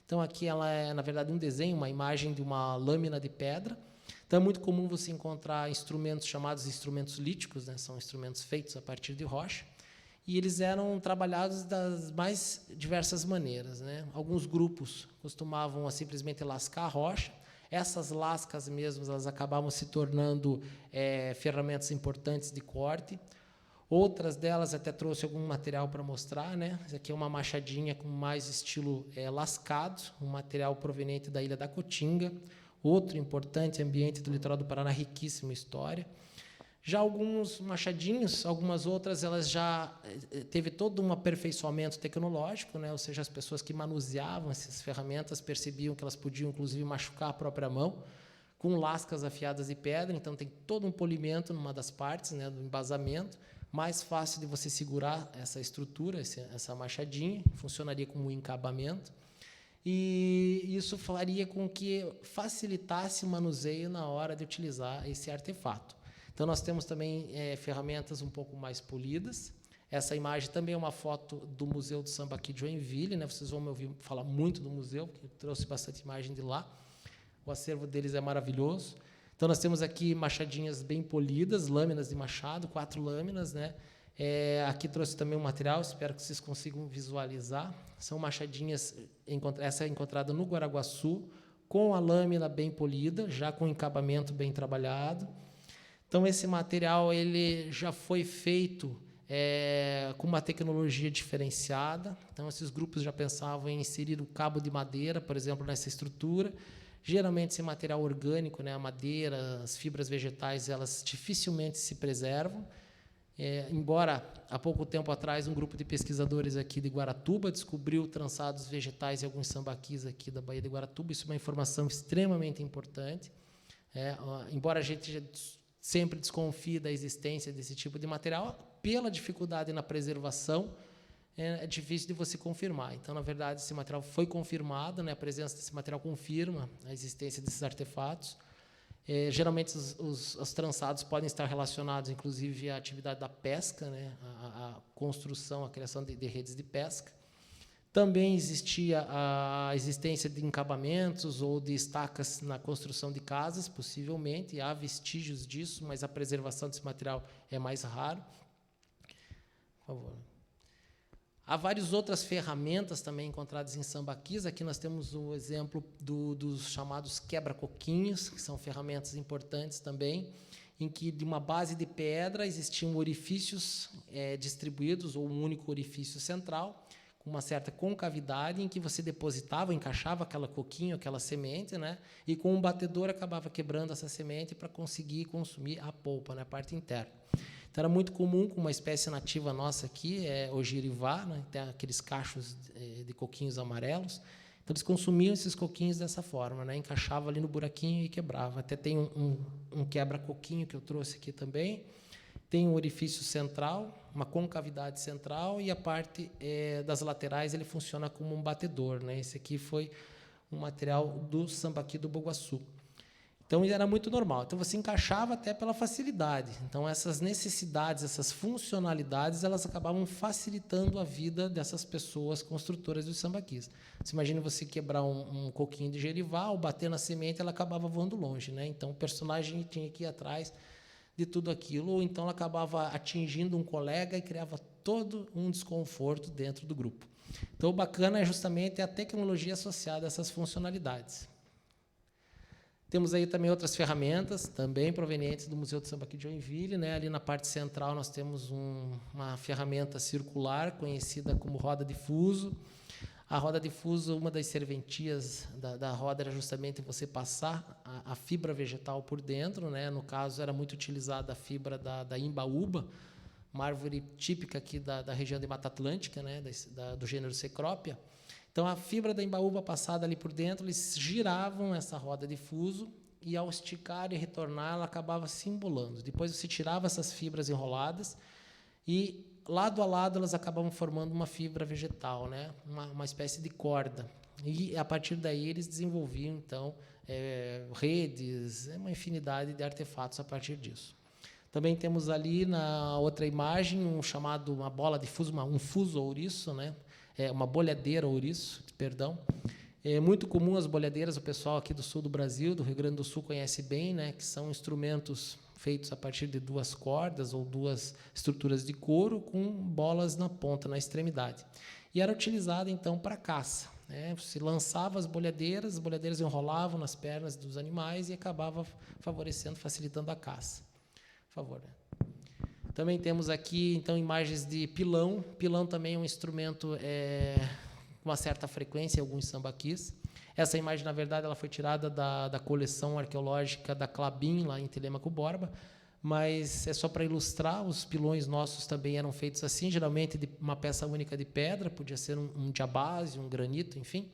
Então, aqui ela é, na verdade, um desenho, uma imagem de uma lâmina de pedra. Então, é muito comum você encontrar instrumentos chamados instrumentos líticos, né? São instrumentos feitos a partir de rocha, e eles eram trabalhados das mais diversas maneiras, né? Alguns grupos costumavam simplesmente lascar a rocha. Essas lascas mesmas, elas acabavam se tornando ferramentas importantes de corte. Outras delas, até trouxe algum material para mostrar, né? Essa aqui é uma machadinha com mais estilo lascado, um material proveniente da Ilha da Cotinga. Outro importante ambiente do litoral do Paraná, riquíssima história. Já alguns machadinhos, algumas outras, elas já teve todo um aperfeiçoamento tecnológico, né? Ou seja, as pessoas que manuseavam essas ferramentas percebiam que elas podiam, inclusive, machucar a própria mão com lascas afiadas de pedra. Então, tem todo um polimento numa das partes, né, do embasamento, mais fácil de você segurar essa estrutura, essa machadinha, funcionaria como um encabamento, e isso faria com que facilitasse o manuseio na hora de utilizar esse artefato. Então, nós temos também ferramentas um pouco mais polidas. Essa imagem também é uma foto do Museu do Sambaqui de Joinville, né? Vocês vão me ouvir falar muito do museu, porque eu trouxe bastante imagem de lá. O acervo deles é maravilhoso. Então, nós temos aqui machadinhas bem polidas, lâminas de machado, 4 lâminas, né? Aqui trouxe também um material, espero que vocês consigam visualizar. São machadinhas, essa é encontrada no Guaraguaçu, com a lâmina bem polida, já com encabamento bem trabalhado. Então, esse material ele já foi feito com uma tecnologia diferenciada. Então, esses grupos já pensavam em inserir o cabo de madeira, por exemplo, nessa estrutura. Geralmente, esse material orgânico, né, a madeira, as fibras vegetais, elas dificilmente se preservam. Embora, há pouco tempo atrás, um grupo de pesquisadores aqui de Guaratuba descobriu trançados vegetais em alguns sambaquis aqui da Baía de Guaratuba. Isso é uma informação extremamente importante. Embora a gente sempre desconfie da existência desse tipo de material, pela dificuldade na preservação, é difícil de você confirmar. Então, na verdade, esse material foi confirmado, né? A presença desse material confirma a existência desses artefatos. Geralmente, os trançados podem estar relacionados, inclusive, à atividade da pesca, né? A construção, a criação de redes de pesca. Também existia a existência de encabamentos ou de estacas na construção de casas, possivelmente. Há vestígios disso, mas a preservação desse material é mais raro. Por favor. Há várias outras ferramentas também encontradas em sambaquis. Aqui nós temos o exemplo dos chamados quebra-coquinhos, que são ferramentas importantes também, em que de uma base de pedra existiam orifícios distribuídos, ou um único orifício central, com uma certa concavidade, em que você depositava, encaixava aquela coquinho, aquela semente, né? E com um batedor acabava quebrando essa semente para conseguir consumir a polpa, né? A parte interna. Então, era muito comum, com uma espécie nativa nossa aqui, o jirivá, né? Tem aqueles cachos de coquinhos amarelos. Então, eles consumiam esses coquinhos dessa forma, né? Encaixava ali no buraquinho e quebrava. Até tem um quebra-coquinho que eu trouxe aqui também. Tem um orifício central, uma concavidade central, e a parte das laterais ele funciona como um batedor, né? Esse aqui foi um material do sambaqui do Boguaçu. Então, era muito normal. Então, você encaixava até pela facilidade. Então, essas necessidades, essas funcionalidades, elas acabavam facilitando a vida dessas pessoas construtoras dos sambaquis. Você imagina você quebrar um coquinho de gerival, bater na semente, ela acabava voando longe, né? Então, o personagem tinha que ir atrás de tudo aquilo, ou então ela acabava atingindo um colega e criava todo um desconforto dentro do grupo. Então, o bacana é justamente a tecnologia associada a essas funcionalidades. Temos aí também outras ferramentas, também provenientes do Museu do Sambaqui de Joinville, né? Ali na parte central nós temos uma ferramenta circular, conhecida como roda de fuso. A roda de fuso, uma das serventias da roda era justamente você passar a fibra vegetal por dentro, né? No caso, era muito utilizada a fibra da imbaúba, uma árvore típica aqui da região de Mata Atlântica, né? Do gênero Cecrópia. Então, a fibra da imbaúba passada ali por dentro, eles giravam essa roda de fuso e, ao esticar e retornar, ela acabava se embolando. Depois, você tirava essas fibras enroladas e, lado a lado, elas acabavam formando uma fibra vegetal, né? Uma espécie de corda. E, a partir daí, eles desenvolviam, então, redes, uma infinidade de artefatos a partir disso. Também temos ali, na outra imagem, uma bola de fuso, um fuso ouriço, né? Uma bolhadeira ouriço, perdão. É muito comum as bolhadeiras, o pessoal aqui do sul do Brasil, do Rio Grande do Sul, conhece bem, né, que são instrumentos feitos a partir de 2 cordas ou 2 estruturas de couro com bolas na ponta, na extremidade. E era utilizada, então, para caça, né? Você lançava as bolhadeiras enrolavam nas pernas dos animais e acabava favorecendo, facilitando a caça. Por favor, né? Também temos aqui, então, imagens de pilão. Pilão também é um instrumento com uma certa frequência em alguns sambaquis. Essa imagem, na verdade, ela foi tirada da coleção arqueológica da Clabin, lá em Telêmaco Borba, mas é só para ilustrar, os pilões nossos também eram feitos assim, geralmente de uma peça única de pedra, podia ser um diabásio, um granito, enfim,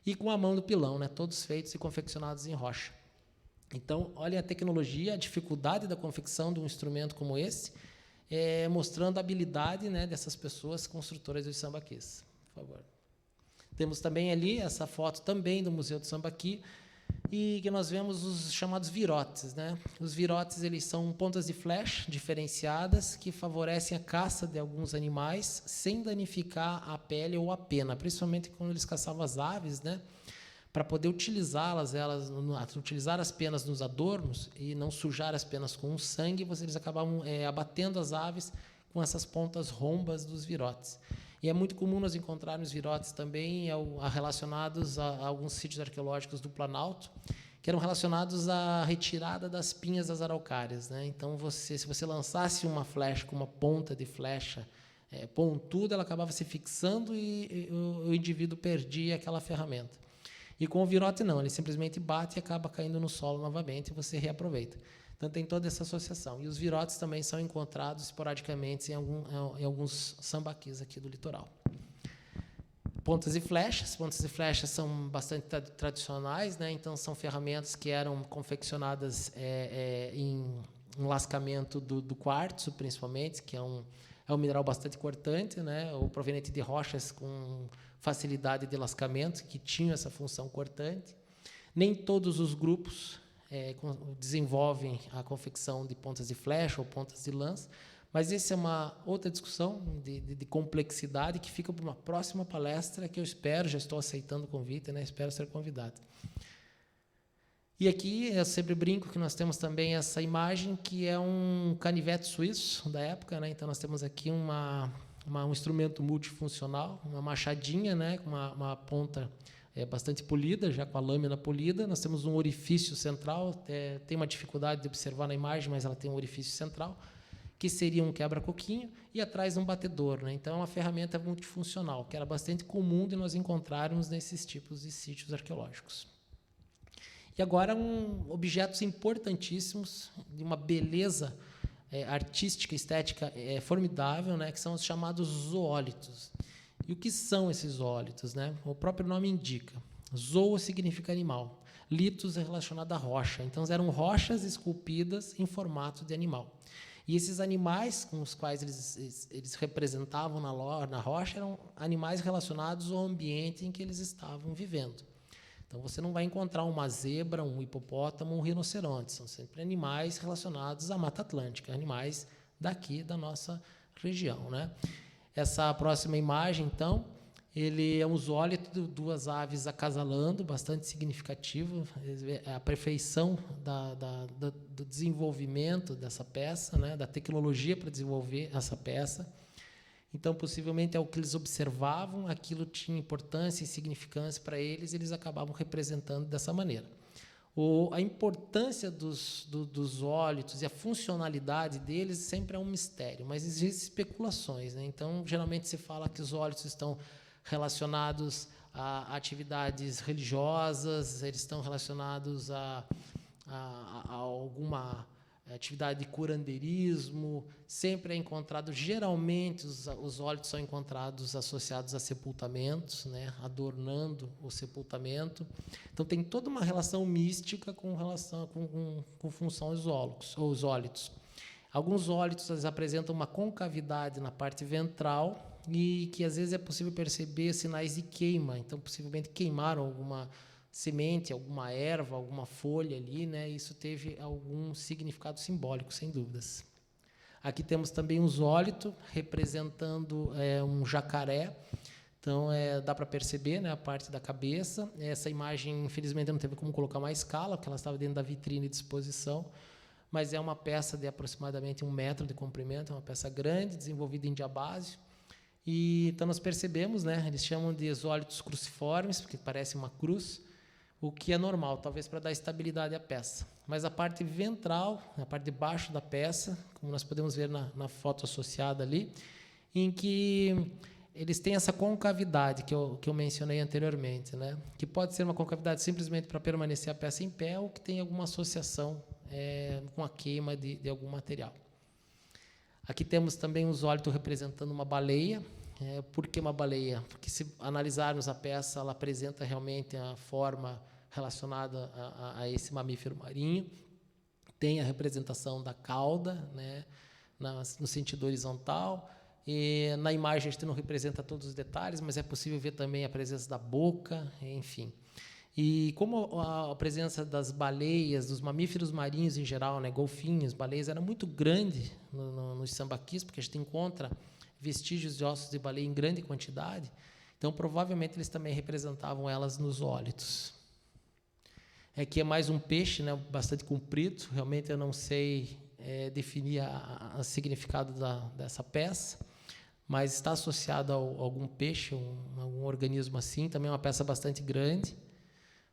e com a mão do pilão, né, todos feitos e confeccionados em rocha. Então, olha a tecnologia, a dificuldade da confecção de um instrumento como esse, mostrando a habilidade, né, dessas pessoas construtoras dos sambaquis. Por favor. Temos também ali essa foto também do Museu do Sambaqui, e que nós vemos os chamados virotes, né? Os virotes, eles são pontas de flecha diferenciadas que favorecem a caça de alguns animais sem danificar a pele ou a pena, principalmente quando eles caçavam as aves, né? Para poder utilizá-las, utilizar as penas nos adornos e não sujar as penas com o sangue, eles acabavam abatendo as aves com essas pontas rombas dos virotes. E é muito comum nós encontrarmos virotes também relacionados a alguns sítios arqueológicos do Planalto, que eram relacionados à retirada das pinhas das araucárias, né? Então, se você lançasse uma flecha com uma ponta de flecha pontuda, ela acabava se fixando e o indivíduo perdia aquela ferramenta. E com o virote, não, ele simplesmente bate e acaba caindo no solo novamente e você reaproveita. Então, tem toda essa associação. E os virotes também são encontrados esporadicamente em alguns sambaquis aqui do litoral. Pontas e flechas. Pontas e flechas são bastante tradicionais, né? Então, são ferramentas que eram confeccionadas em um lascamento do quartzo, principalmente, que é um mineral bastante cortante, né? Ou proveniente de rochas com facilidade de lascamento, que tinham essa função cortante. Nem todos os grupos desenvolvem a confecção de pontas de flecha ou pontas de lança, mas essa é uma outra discussão de complexidade que fica para uma próxima palestra que eu espero, já estou aceitando o convite, né? Espero ser convidado. E aqui eu sempre brinco que nós temos também essa imagem que é um canivete suíço da época, né? Então nós temos aqui um instrumento multifuncional, uma machadinha, né? Com uma ponta bastante polida, já com a lâmina polida. Nós temos um orifício central, tem uma dificuldade de observar na imagem, mas ela tem um orifício central, que seria um quebra-coquinho, e atrás um batedor, né? Então, é uma ferramenta multifuncional, que era bastante comum de nós encontrarmos nesses tipos de sítios arqueológicos. E agora, objetos importantíssimos, de uma beleza artística, estética formidável, né? Que são os chamados zoólitos. E o que são esses zoólitos, né? O próprio nome indica. Zoo significa animal. Litos é relacionado à rocha. Então, eram rochas esculpidas em formato de animal. E esses animais com os quais eles representavam na rocha eram animais relacionados ao ambiente em que eles estavam vivendo. Então, você não vai encontrar uma zebra, um hipopótamo, um rinoceronte. São sempre animais relacionados à Mata Atlântica, animais daqui da nossa região, né? Essa próxima imagem, então, ele é um zoólito de duas aves acasalando, bastante significativo, a perfeição do desenvolvimento dessa peça, né, da tecnologia para desenvolver essa peça. Então, possivelmente, é o que eles observavam, aquilo tinha importância e significância para eles, e eles acabavam representando dessa maneira. A importância dos zoólitos e a funcionalidade deles sempre é um mistério, mas existem especulações, né? Então, geralmente se fala que os zoólitos estão relacionados a atividades religiosas, eles estão relacionados a alguma atividade de curandeirismo, sempre é encontrado, geralmente os ólitos são encontrados associados a sepultamentos, né, adornando o sepultamento. Então, tem toda uma relação mística com função aos ólitos. Alguns ólitos eles apresentam uma concavidade na parte ventral e que, às vezes, é possível perceber sinais de queima. Então, possivelmente, queimaram alguma semente, alguma erva, alguma folha ali, né? Isso teve algum significado simbólico, sem dúvidas. Aqui temos também um zoólito representando um jacaré. Então, dá para perceber, né, a parte da cabeça. Essa imagem, infelizmente, não teve como colocar uma escala, porque ela estava dentro da vitrine de exposição, mas é uma peça de aproximadamente 1 metro de comprimento, é uma peça grande, desenvolvida em diabásio. E, então, nós percebemos, né, eles chamam de zoólitos cruciformes, porque parece uma cruz, o que é normal, talvez para dar estabilidade à peça. Mas a parte ventral, a parte de baixo da peça, como nós podemos ver na foto associada ali, em que eles têm essa concavidade que eu mencionei anteriormente, né? Que pode ser uma concavidade simplesmente para permanecer a peça em pé ou que tem alguma associação com a queima de algum material. Aqui temos também um zoólito representando uma baleia. Por que uma baleia? Porque, se analisarmos a peça, ela apresenta realmente a forma relacionada a esse mamífero marinho. Tem a representação da cauda, né, no sentido horizontal. E na imagem a gente não representa todos os detalhes, mas é possível ver também a presença da boca, enfim. E como a presença das baleias, dos mamíferos marinhos em geral, né, golfinhos, baleias, era muito grande nos sambaquis, porque a gente encontra vestígios de ossos de baleia em grande quantidade, então provavelmente eles também representavam elas nos zoólitos. Aqui é mais um peixe, né, bastante comprido, realmente eu não sei definir o significado dessa peça, mas está associado a algum peixe, algum organismo assim, também é uma peça bastante grande.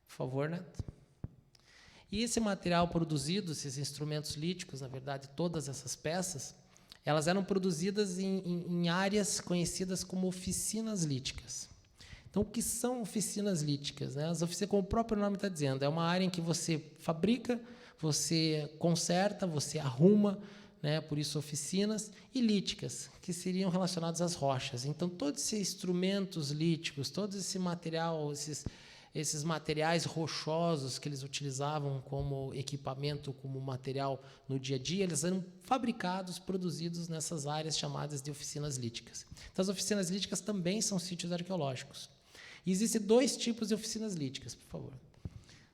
Por favor, Neto. E esse material produzido, esses instrumentos líticos, na verdade, todas essas peças, elas eram produzidas em áreas conhecidas como oficinas líticas. Então, o que são oficinas líticas, né? As oficinas, como o próprio nome está dizendo, é uma área em que você fabrica, você conserta, você arruma, né? Por isso oficinas, e líticas, que seriam relacionadas às rochas. Então, todos esses instrumentos líticos, todo esse material, esses materiais rochosos que eles utilizavam como equipamento, como material no dia a dia, eles eram fabricados, produzidos nessas áreas chamadas de oficinas líticas. Então, as oficinas líticas também são sítios arqueológicos. E existem 2 tipos de oficinas líticas, por favor.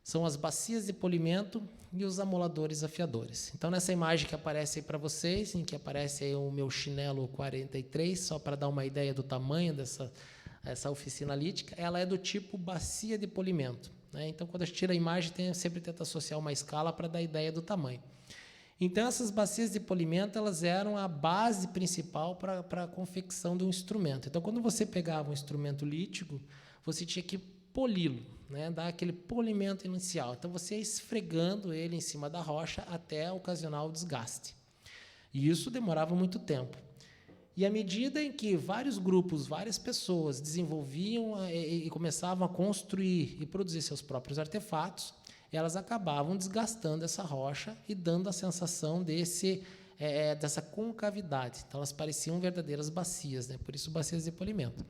São as bacias de polimento e os amoladores afiadores. Então, nessa imagem que aparece aí para vocês, em que aparece aí o meu chinelo 43, só para dar uma ideia do tamanho essa oficina lítica, ela é do tipo bacia de polimento, né? Então, quando a gente tira a imagem, sempre tenta associar uma escala para dar ideia do tamanho. Então, essas bacias de polimento, elas eram a base principal para a confecção de um instrumento. Então, quando você pegava um instrumento lítico, você tinha que poli-lo, né? Dar aquele polimento inicial. Então, você ia esfregando ele em cima da rocha até ocasionar o desgaste. E isso demorava muito tempo. E à medida em que vários grupos, várias pessoas desenvolviam e começavam a construir e produzir seus próprios artefatos, elas acabavam desgastando essa rocha e dando a sensação dessa concavidade. Então, elas pareciam verdadeiras bacias, né? Por isso, bacias de polimento.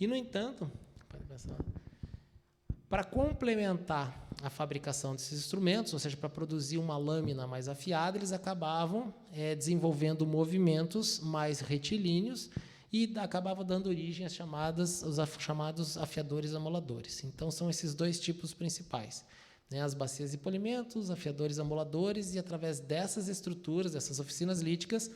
E, no entanto, para complementar a fabricação desses instrumentos, ou seja, para produzir uma lâmina mais afiada, eles acabavam desenvolvendo movimentos mais retilíneos e acabavam dando origem aos chamados afiadores amoladores. Então, são esses dois tipos principais, né? As bacias de polimento, os afiadores amoladores, e através dessas estruturas, dessas oficinas líticas,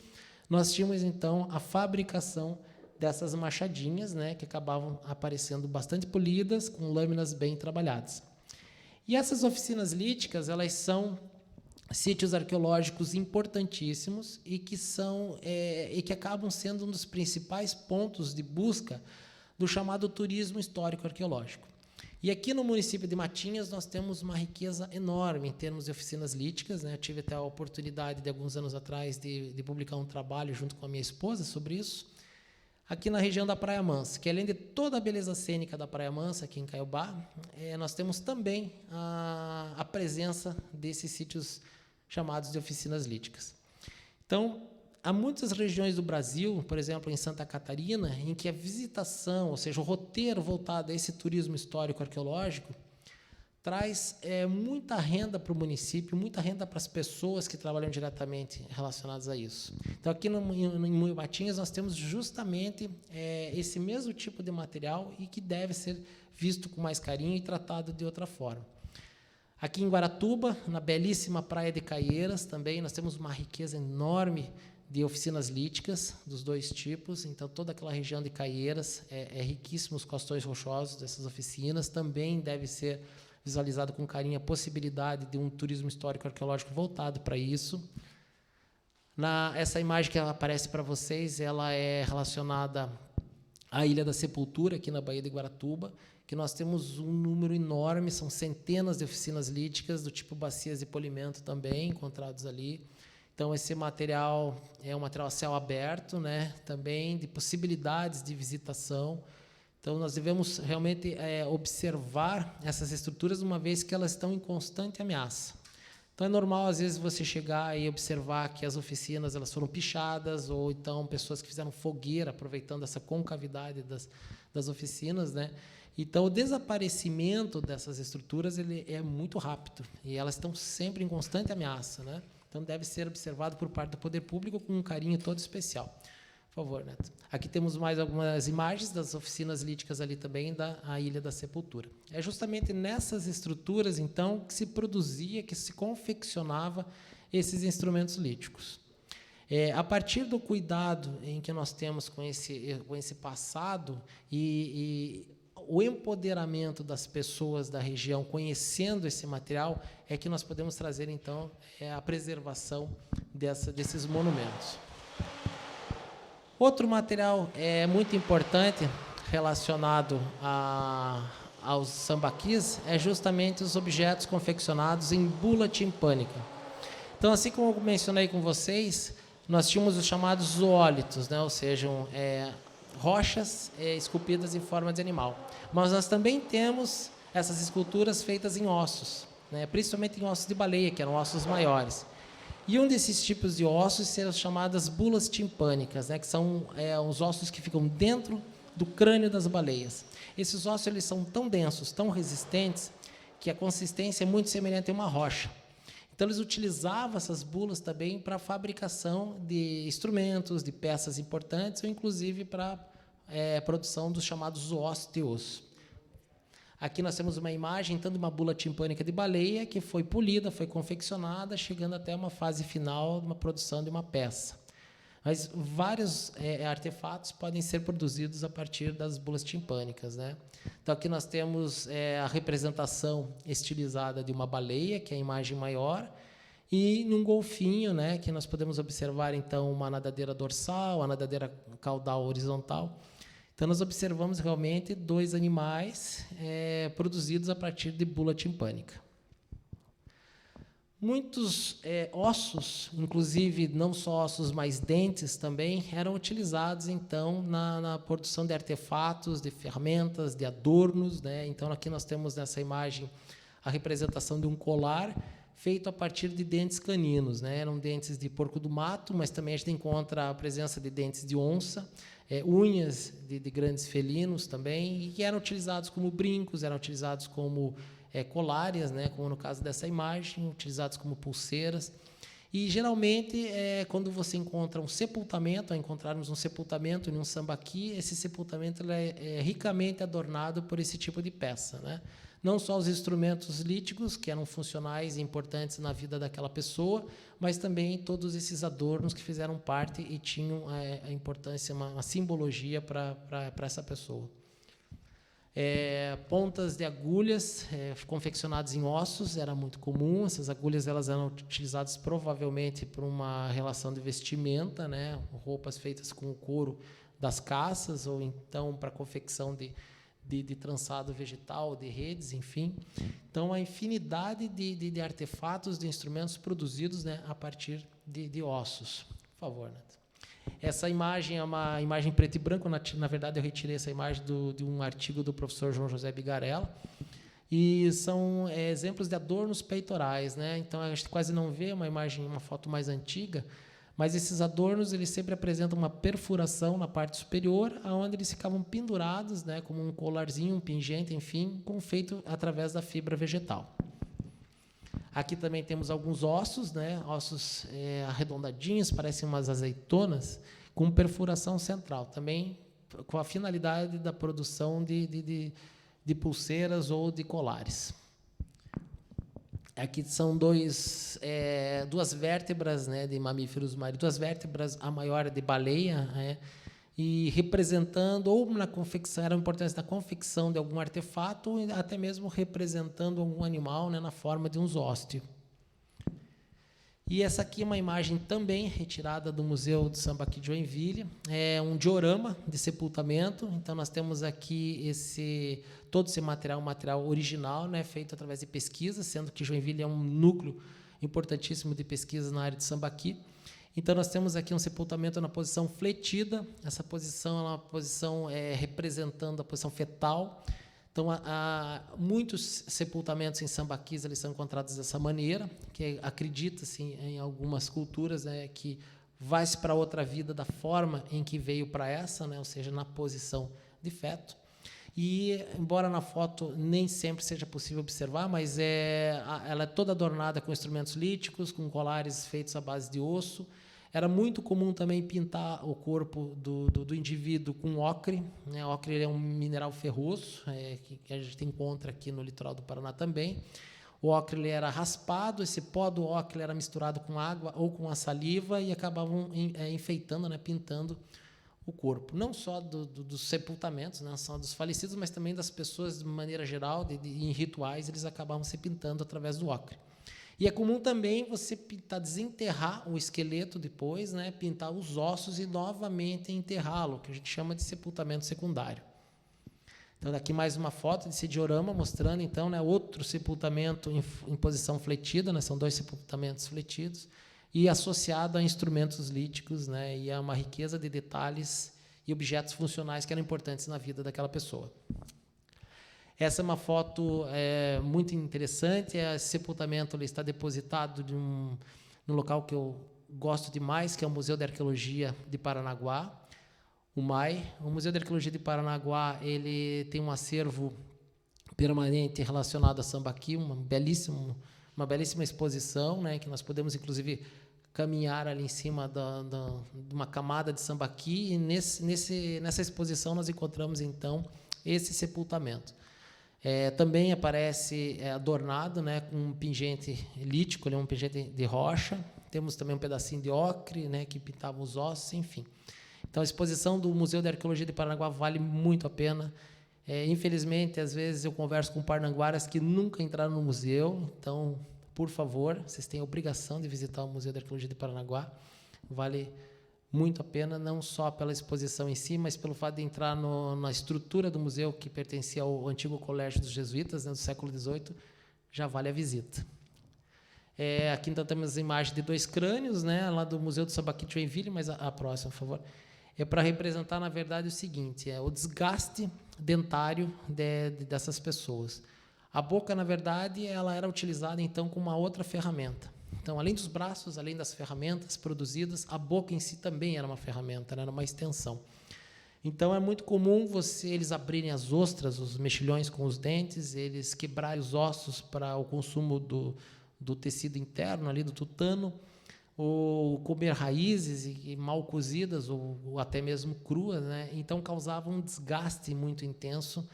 nós tínhamos, então, a fabricação dessas machadinhas, né, que acabavam aparecendo bastante polidas, com lâminas bem trabalhadas. E essas oficinas líticas, elas são sítios arqueológicos importantíssimos e que acabam sendo um dos principais pontos de busca do chamado turismo histórico-arqueológico. E aqui no município de Matinhas nós temos uma riqueza enorme em termos de oficinas líticas, né? Eu tive até a oportunidade de alguns anos atrás de publicar um trabalho junto com a minha esposa sobre isso, aqui na região da Praia Mansa, que além de toda a beleza cênica da Praia Mansa, aqui em Caiobá, nós temos também a presença desses sítios chamados de oficinas líticas. Então, há muitas regiões do Brasil, por exemplo, em Santa Catarina, em que a visitação, ou seja, o roteiro voltado a esse turismo histórico-arqueológico, traz muita renda para o município, muita renda para as pessoas que trabalham diretamente relacionadas a isso. Então, aqui em Matinhas, nós temos justamente esse mesmo tipo de material e que deve ser visto com mais carinho e tratado de outra forma. Aqui em Guaratuba, na belíssima Praia de Caieiras, também nós temos uma riqueza enorme de oficinas líticas dos dois tipos. Então, toda aquela região de Caieiras é riquíssima, os costões rochosos dessas oficinas. Também deve ser visualizado com carinho a possibilidade de um turismo histórico-arqueológico voltado para isso. Essa imagem que aparece para vocês, ela é relacionada à Ilha da Sepultura, aqui na Baía de Guaratuba, que nós temos um número enorme, são centenas de oficinas líticas, do tipo bacias de polimento também, encontrados ali. Então, esse material é um material a céu aberto, né? Também de possibilidades de visitação. Então, nós devemos realmente observar essas estruturas, uma vez que elas estão em constante ameaça. Então, é normal, às vezes, você chegar e observar que as oficinas elas foram pichadas, ou então pessoas que fizeram fogueira, aproveitando essa concavidade das oficinas, né? Então, o desaparecimento dessas estruturas ele é muito rápido, e elas estão sempre em constante ameaça, né? Então, deve ser observado por parte do poder público com um carinho todo especial. Por favor, Neto. Aqui temos mais algumas imagens das oficinas líticas ali também da Ilha da Sepultura. É justamente nessas estruturas, então, que se produzia, que se confeccionava esses instrumentos líticos. A partir do cuidado em que nós temos com esse passado e o empoderamento das pessoas da região conhecendo esse material, é que nós podemos trazer, então, a preservação desses monumentos. Outro material muito importante relacionado aos sambaquis é justamente os objetos confeccionados em bula timpânica. Então, assim como eu mencionei com vocês, nós tínhamos os chamados zoólitos, né? Ou seja, rochas esculpidas em forma de animal. Mas nós também temos essas esculturas feitas em ossos, né? Principalmente em ossos de baleia, que eram ossos maiores. E um desses tipos de ossos são as chamadas bulas timpânicas, né, que são os ossos que ficam dentro do crânio das baleias. Esses ossos eles são tão densos, tão resistentes, que a consistência é muito semelhante a uma rocha. Então, eles utilizavam essas bulas também para a fabricação de instrumentos, de peças importantes, ou inclusive para a produção dos chamados ósteos. Aqui nós temos uma imagem, então, de uma bula timpânica de baleia que foi polida, foi confeccionada, chegando até uma fase final de uma produção de uma peça. Mas vários artefatos podem ser produzidos a partir das bulas timpânicas, né? Então, aqui nós temos a representação estilizada de uma baleia, que é a imagem maior, e num golfinho, né, que nós podemos observar, então, uma nadadeira dorsal, a nadadeira caudal horizontal. Então, nós observamos realmente dois animais produzidos a partir de bula timpânica. Muitos ossos, inclusive não só ossos, mas dentes também, eram utilizados, então, na produção de artefatos, de ferramentas, de adornos, né? Então, aqui nós temos nessa imagem a representação de um colar feito a partir de dentes caninos, né? Eram dentes de porco do mato, mas também a gente encontra a presença de dentes de onça, unhas de grandes felinos também, e que eram utilizados como brincos, eram utilizados como colares, né, como no caso dessa imagem, utilizados como pulseiras. E, geralmente, quando você encontra um sepultamento, ao encontrarmos um sepultamento em um sambaqui, esse sepultamento ele é ricamente adornado por esse tipo de peça, né? Não só os instrumentos líticos, que eram funcionais e importantes na vida daquela pessoa, mas também todos esses adornos que fizeram parte e tinham a importância, uma simbologia para essa pessoa. Pontas de agulhas confeccionadas em ossos, era muito comum. Essas agulhas elas eram utilizadas provavelmente por uma relação de vestimenta, né? Roupas feitas com o couro das caças, ou então para confecção de trançado vegetal, de redes, enfim. Então, a infinidade de artefatos, de instrumentos produzidos, né, a partir de ossos. Por favor, Neto. Essa imagem é uma imagem preto e branco. Na verdade, eu retirei essa imagem de um artigo do professor João José Bigarella. E são exemplos de adornos peitorais, né? Então, a gente quase não vê uma foto mais antiga, mas esses adornos eles sempre apresentam uma perfuração na parte superior, onde eles ficavam pendurados, né, como um colarzinho, um pingente, enfim, feito através da fibra vegetal. Aqui também temos alguns ossos, né, ossos arredondadinhos, parecem umas azeitonas, com perfuração central, também com a finalidade da produção de pulseiras ou de colares. Aqui são duas vértebras, né, de mamíferos marinhos, duas vértebras, a maior é de baleia, né, e representando, ou na confecção, era a importância da confecção de algum artefato, ou até mesmo representando algum animal, né, na forma de um zósteo. E essa aqui é uma imagem também retirada do Museu do Sambaqui de Joinville, é um diorama de sepultamento. Então, nós temos aqui todo esse material original, né, feito através de pesquisa, sendo que Joinville é um núcleo importantíssimo de pesquisa na área de Sambaqui. Então, nós temos aqui um sepultamento na posição fletida. Essa posição é uma posição representando a posição fetal. Então, muitos sepultamentos em sambaquis eles são encontrados dessa maneira, que acredita-se em algumas culturas, né, que vai-se para outra vida da forma em que veio para essa, né, ou seja, na posição de feto. E, embora na foto nem sempre seja possível observar, mas ela é toda adornada com instrumentos líticos, com colares feitos à base de osso. Era muito comum também pintar o corpo do indivíduo com ocre, né? Ocre é um mineral ferroso, que a gente encontra aqui no litoral do Paraná também. O ocre ele era raspado, esse pó do ocre era misturado com água ou com a saliva e acabavam enfeitando, né, pintando o corpo. Não só dos sepultamentos, não só dos falecidos, mas também das pessoas de maneira geral, em rituais, eles acabavam se pintando através do ocre. E é comum também você desenterrar o esqueleto depois, né, pintar os ossos e novamente enterrá-lo, que a gente chama de sepultamento secundário. Então, aqui mais uma foto desse diorama mostrando, então, né, outro sepultamento em posição fletida, né, são dois sepultamentos fletidos, e associado a instrumentos líticos, né, e a uma riqueza de detalhes e objetos funcionais que eram importantes na vida daquela pessoa. Essa é uma foto muito interessante. Esse sepultamento ele está depositado num local que eu gosto demais, que é o Museu de Arqueologia de Paranaguá, o MAI. O Museu de Arqueologia de Paranaguá ele tem um acervo permanente relacionado a Sambaqui, uma belíssima exposição, né, que nós podemos, inclusive, caminhar ali em cima de uma camada de Sambaqui, e nessa exposição nós encontramos, então, esse sepultamento. Também aparece adornado, né, com um pingente lítico, um pingente de rocha. Temos também um pedacinho de ocre, né, que pintava os ossos, enfim. Então, a exposição do Museu de Arqueologia de Paranaguá vale muito a pena. Infelizmente, às vezes eu converso com parnanguaras que nunca entraram no museu. Então, por favor, vocês têm a obrigação de visitar o Museu de Arqueologia de Paranaguá. Vale muito a pena, não só pela exposição em si, mas pelo fato de entrar na estrutura do museu, que pertencia ao antigo Colégio dos Jesuítas, né, do século XVIII, já vale a visita. Aqui então temos a imagem de 2 crânios, né, lá do Museu do Sambaqui de Joinville, mas a próxima, por favor. É para representar, na verdade, o seguinte, o desgaste dentário dessas pessoas. A boca, na verdade, ela era utilizada, então, como uma outra ferramenta. Então, além dos braços, além das ferramentas produzidas, a boca em si também era uma ferramenta, né, era uma extensão. Então, é muito comum eles abrirem as ostras, os mexilhões com os dentes, eles quebrarem os ossos para o consumo do tecido interno, ali do tutano, ou comer raízes e mal cozidas, ou até mesmo cruas, né? Então, causava um desgaste muito intenso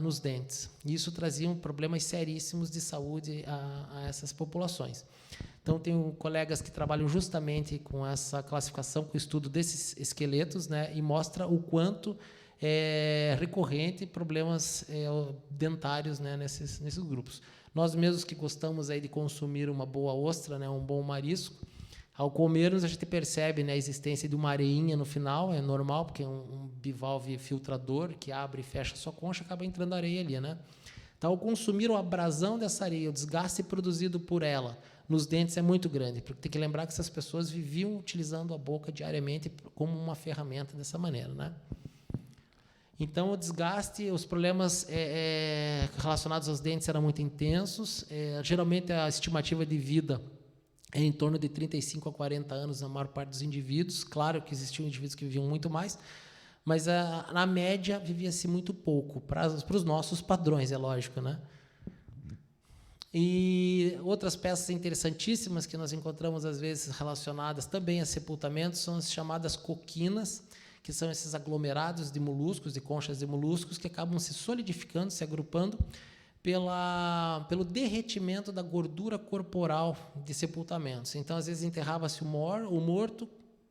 nos dentes. Isso trazia problemas seríssimos de saúde a essas populações. Então, tenho colegas que trabalham justamente com essa classificação, com o estudo desses esqueletos, né, e mostra o quanto é recorrente problemas dentários, né, nesses grupos. Nós mesmos que gostamos aí de consumir uma boa ostra, né, um bom marisco, ao comermos a gente percebe, né, a existência de uma areinha no final, é normal, porque é um bivalve filtrador que abre e fecha a sua concha, acaba entrando areia ali, né? Então, ao consumir a abrasão dessa areia, o desgaste produzido por ela nos dentes é muito grande, porque tem que lembrar que essas pessoas viviam utilizando a boca diariamente como uma ferramenta dessa maneira, né? Então, o desgaste, os problemas relacionados aos dentes eram muito intensos. Geralmente, a estimativa de vida é em torno de 35 a 40 anos na maior parte dos indivíduos. Claro que existiam indivíduos que viviam muito mais, mas na média vivia-se muito pouco, para os nossos padrões, é lógico, né? E outras peças interessantíssimas que nós encontramos, às vezes, relacionadas também a sepultamentos, são as chamadas coquinas, que são esses aglomerados de moluscos, de conchas de moluscos, que acabam se solidificando, se agrupando, pelo derretimento da gordura corporal de sepultamentos. Então, às vezes, enterrava-se o morto,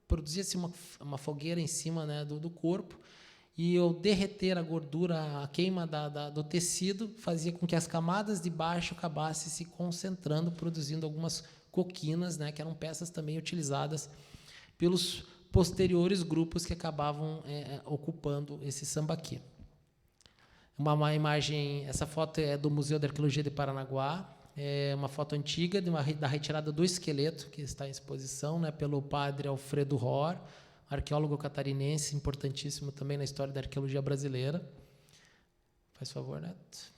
produzia-se uma fogueira em cima, né, do corpo, e ao derreter a gordura, a queima do tecido, fazia com que as camadas de baixo acabassem se concentrando, produzindo algumas coquinas, né, que eram peças também utilizadas pelos posteriores grupos que acabavam ocupando esse sambaqui. Uma imagem, essa foto é do Museu de Arqueologia de Paranaguá, é uma foto antiga da retirada do esqueleto, que está em exposição, né, pelo padre Alfredo Rohr, arqueólogo catarinense, importantíssimo também na história da arqueologia brasileira. Faz favor, Neto.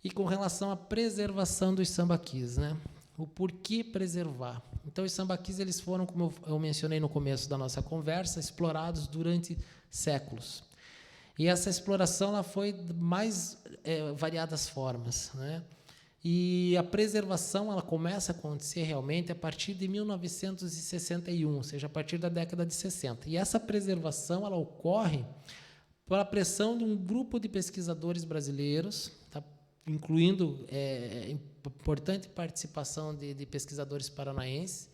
E com relação à preservação dos sambaquis, né? O porquê preservar? Então, os sambaquis, eles foram, como eu mencionei no começo da nossa conversa, explorados durante séculos. E essa exploração ela foi de mais variadas formas, né? E a preservação ela começa a acontecer realmente a partir de 1961, ou seja, a partir da década de 60. E essa preservação ela ocorre por a pressão de um grupo de pesquisadores brasileiros, tá? Incluindo importante participação de pesquisadores paranaenses,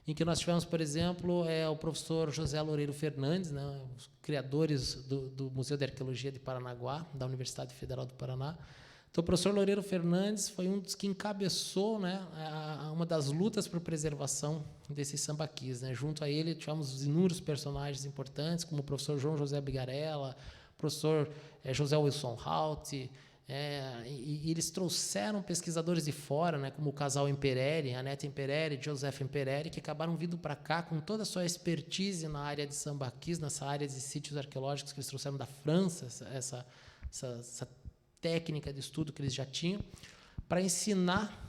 em que nós tivemos, por exemplo, o professor José Loureiro Fernandes, né, os criadores do Museu de Arqueologia de Paranaguá, da Universidade Federal do Paraná. Então, o professor Loureiro Fernandes foi um dos que encabeçou, né, uma das lutas por preservação desses sambaquis, né. Junto a ele, tivemos inúmeros personagens importantes, como o professor João José Bigarella, o professor José Wilson Halt, e eles trouxeram pesquisadores de fora, né, como o casal Impereri, Aneta Impereri, Joseph Impereri, que acabaram vindo para cá com toda a sua expertise na área de sambaquis, nessa área de sítios arqueológicos que eles trouxeram da França, essa técnica de estudo que eles já tinham, para ensinar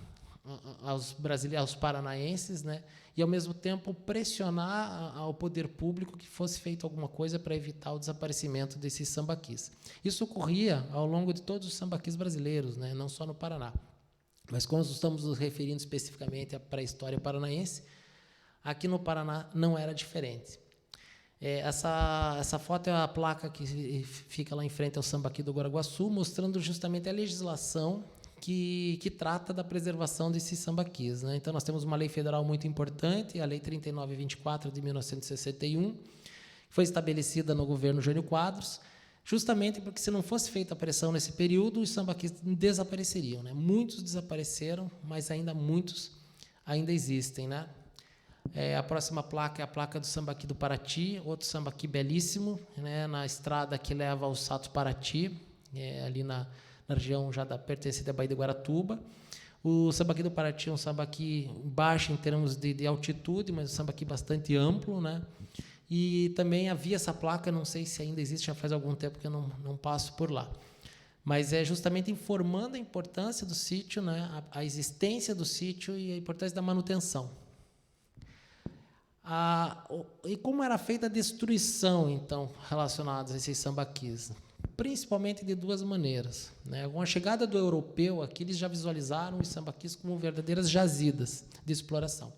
aos brasileiros, aos paranaenses, né, e, ao mesmo tempo, pressionar ao poder público que fosse feita alguma coisa para evitar o desaparecimento desses sambaquis. Isso ocorria ao longo de todos os sambaquis brasileiros, né, não só no Paraná. Mas, como estamos nos referindo especificamente à pré-história paranaense, aqui no Paraná não era diferente. Essa foto é a placa que fica lá em frente ao Sambaqui do Guaraguaçu, mostrando justamente a legislação que trata da preservação desses sambaquis, né? Então, nós temos uma lei federal muito importante, a Lei 3924 de 1961, que foi estabelecida no governo Jânio Quadros, justamente porque, se não fosse feita a pressão nesse período, os sambaquis desapareceriam, né? Muitos desapareceram, mas muitos ainda existem, né? A próxima placa é a placa do Sambaqui do Paraty, outro sambaqui belíssimo, né, na estrada que leva ao Salto Paraty, ali na região já pertencente à Baía de Guaratuba. O Sambaqui do Paraty é um sambaqui baixo em termos de altitude, mas um sambaqui bastante amplo, né? E também havia essa placa, não sei se ainda existe, já faz algum tempo que eu não passo por lá. Mas é justamente informando a importância do sítio, né? A existência do sítio e a importância da manutenção. E como era feita a destruição, então, relacionada a esses sambaquis? Principalmente de duas maneiras, né? Com a chegada do europeu, aqui eles já visualizaram os sambaquis como verdadeiras jazidas de exploração.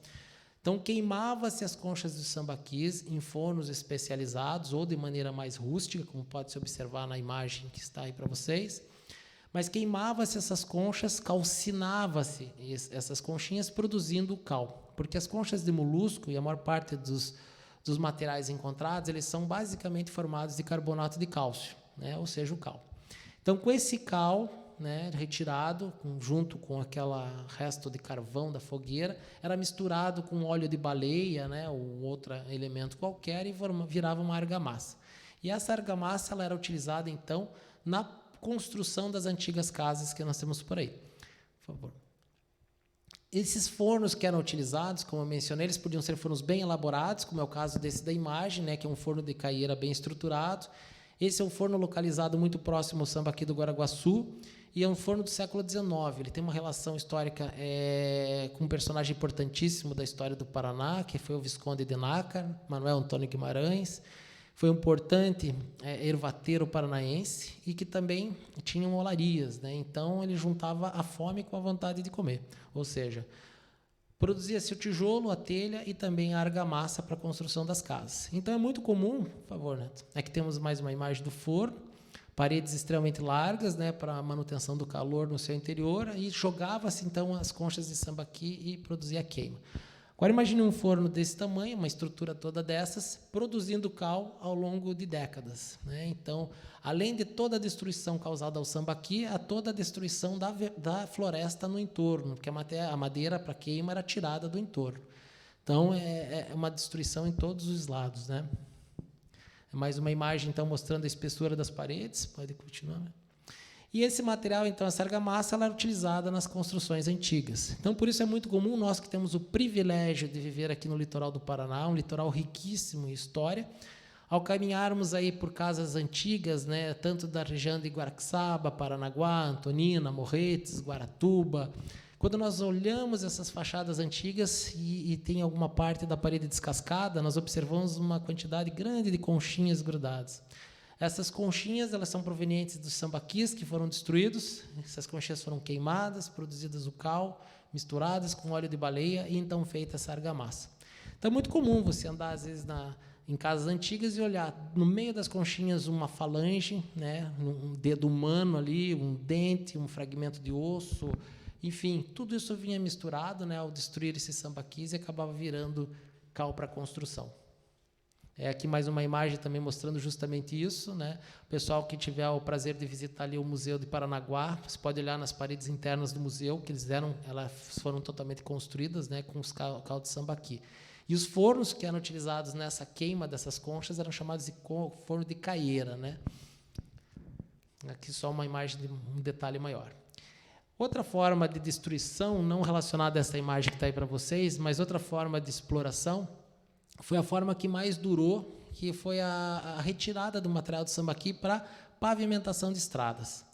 Então, queimava-se as conchas dos sambaquis em fornos especializados ou de maneira mais rústica, como pode-se observar na imagem que está aí para vocês. Mas queimava-se essas conchas, calcinava-se essas conchinhas, produzindo o cal. Porque as conchas de molusco e a maior parte dos materiais encontrados, eles são basicamente formados de carbonato de cálcio, né? Ou seja, o cal. Então, com esse cal, né, retirado, junto com aquele resto de carvão da fogueira, era misturado com óleo de baleia, né, ou outro elemento qualquer, e virava uma argamassa. E essa argamassa ela era utilizada, então, na construção das antigas casas que nós temos por aí. Por favor. Esses fornos que eram utilizados, como eu mencionei, eles podiam ser fornos bem elaborados, como é o caso desse da imagem, né, que é um forno de caieira bem estruturado. Esse é um forno localizado muito próximo ao Sambaqui do Guaraguaçu, e é um forno do século XIX. Ele tem uma relação histórica com um personagem importantíssimo da história do Paraná, que foi o Visconde de Nácar, Manuel Antônio Guimarães. Foi um importante ervateiro paranaense e que também tinha olarias, né? Então, ele juntava a fome com a vontade de comer. Ou seja, produzia-se o tijolo, a telha e também a argamassa para a construção das casas. Então, é muito comum, por favor, Neto, aqui temos mais uma imagem do forno, paredes extremamente largas, né, para a manutenção do calor no seu interior, e jogava-se, então, as conchas de sambaqui e produzia a queima. Agora, imagine um forno desse tamanho, uma estrutura toda dessas, produzindo cal ao longo de décadas, né? Então, além de toda a destruição causada ao sambaqui, há toda a destruição da floresta no entorno, porque a madeira para queima era tirada do entorno. Então, é uma destruição em todos os lados, né? Mais uma imagem, então, mostrando a espessura das paredes. Pode continuar, né? E esse material, então, essa argamassa, ela era utilizada nas construções antigas. Então, por isso é muito comum, nós que temos o privilégio de viver aqui no litoral do Paraná, um litoral riquíssimo em história, ao caminharmos aí por casas antigas, né, tanto da região de Guaraxaba, Paranaguá, Antonina, Morretes, Guaratuba, quando nós olhamos essas fachadas antigas e tem alguma parte da parede descascada, nós observamos uma quantidade grande de conchinhas grudadas. Essas conchinhas, elas são provenientes dos sambaquis que foram destruídos. Essas conchinhas foram queimadas, produzidas o cal, misturadas com óleo de baleia e então feita essa argamassa. Então é muito comum você andar às vezes em casas antigas e olhar no meio das conchinhas uma falange, né, um dedo humano ali, um dente, um fragmento de osso, enfim, tudo isso vinha misturado, né, ao destruir esses sambaquis e acabava virando cal para a construção. Aqui mais uma imagem também mostrando justamente isso, né? O pessoal que tiver o prazer de visitar ali o Museu de Paranaguá, você pode olhar nas paredes internas do museu, que elas foram totalmente construídas, né, com os cal de sambaqui. E os fornos que eram utilizados nessa queima dessas conchas eram chamados de forno de caieira, né? Aqui só uma imagem de um detalhe maior. Outra forma de destruição, não relacionada a essa imagem que está aí para vocês, mas outra forma de exploração, foi a forma que mais durou, que foi a retirada do material do sambaqui para pavimentação de estradas.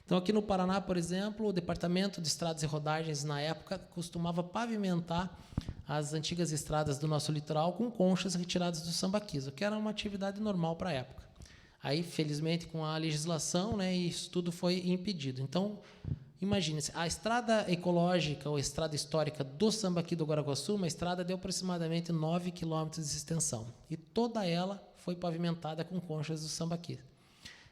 Então, aqui no Paraná, por exemplo, o Departamento de Estradas e Rodagens, na época, costumava pavimentar as antigas estradas do nosso litoral com conchas retiradas dos sambaquis, o que era uma atividade normal para a época. Aí, felizmente, com a legislação, né, isso tudo foi impedido. Então, imagine-se, a estrada ecológica ou estrada histórica do Sambaqui do Guaraguaçu, uma estrada de aproximadamente 9 quilômetros de extensão. E toda ela foi pavimentada com conchas do sambaqui.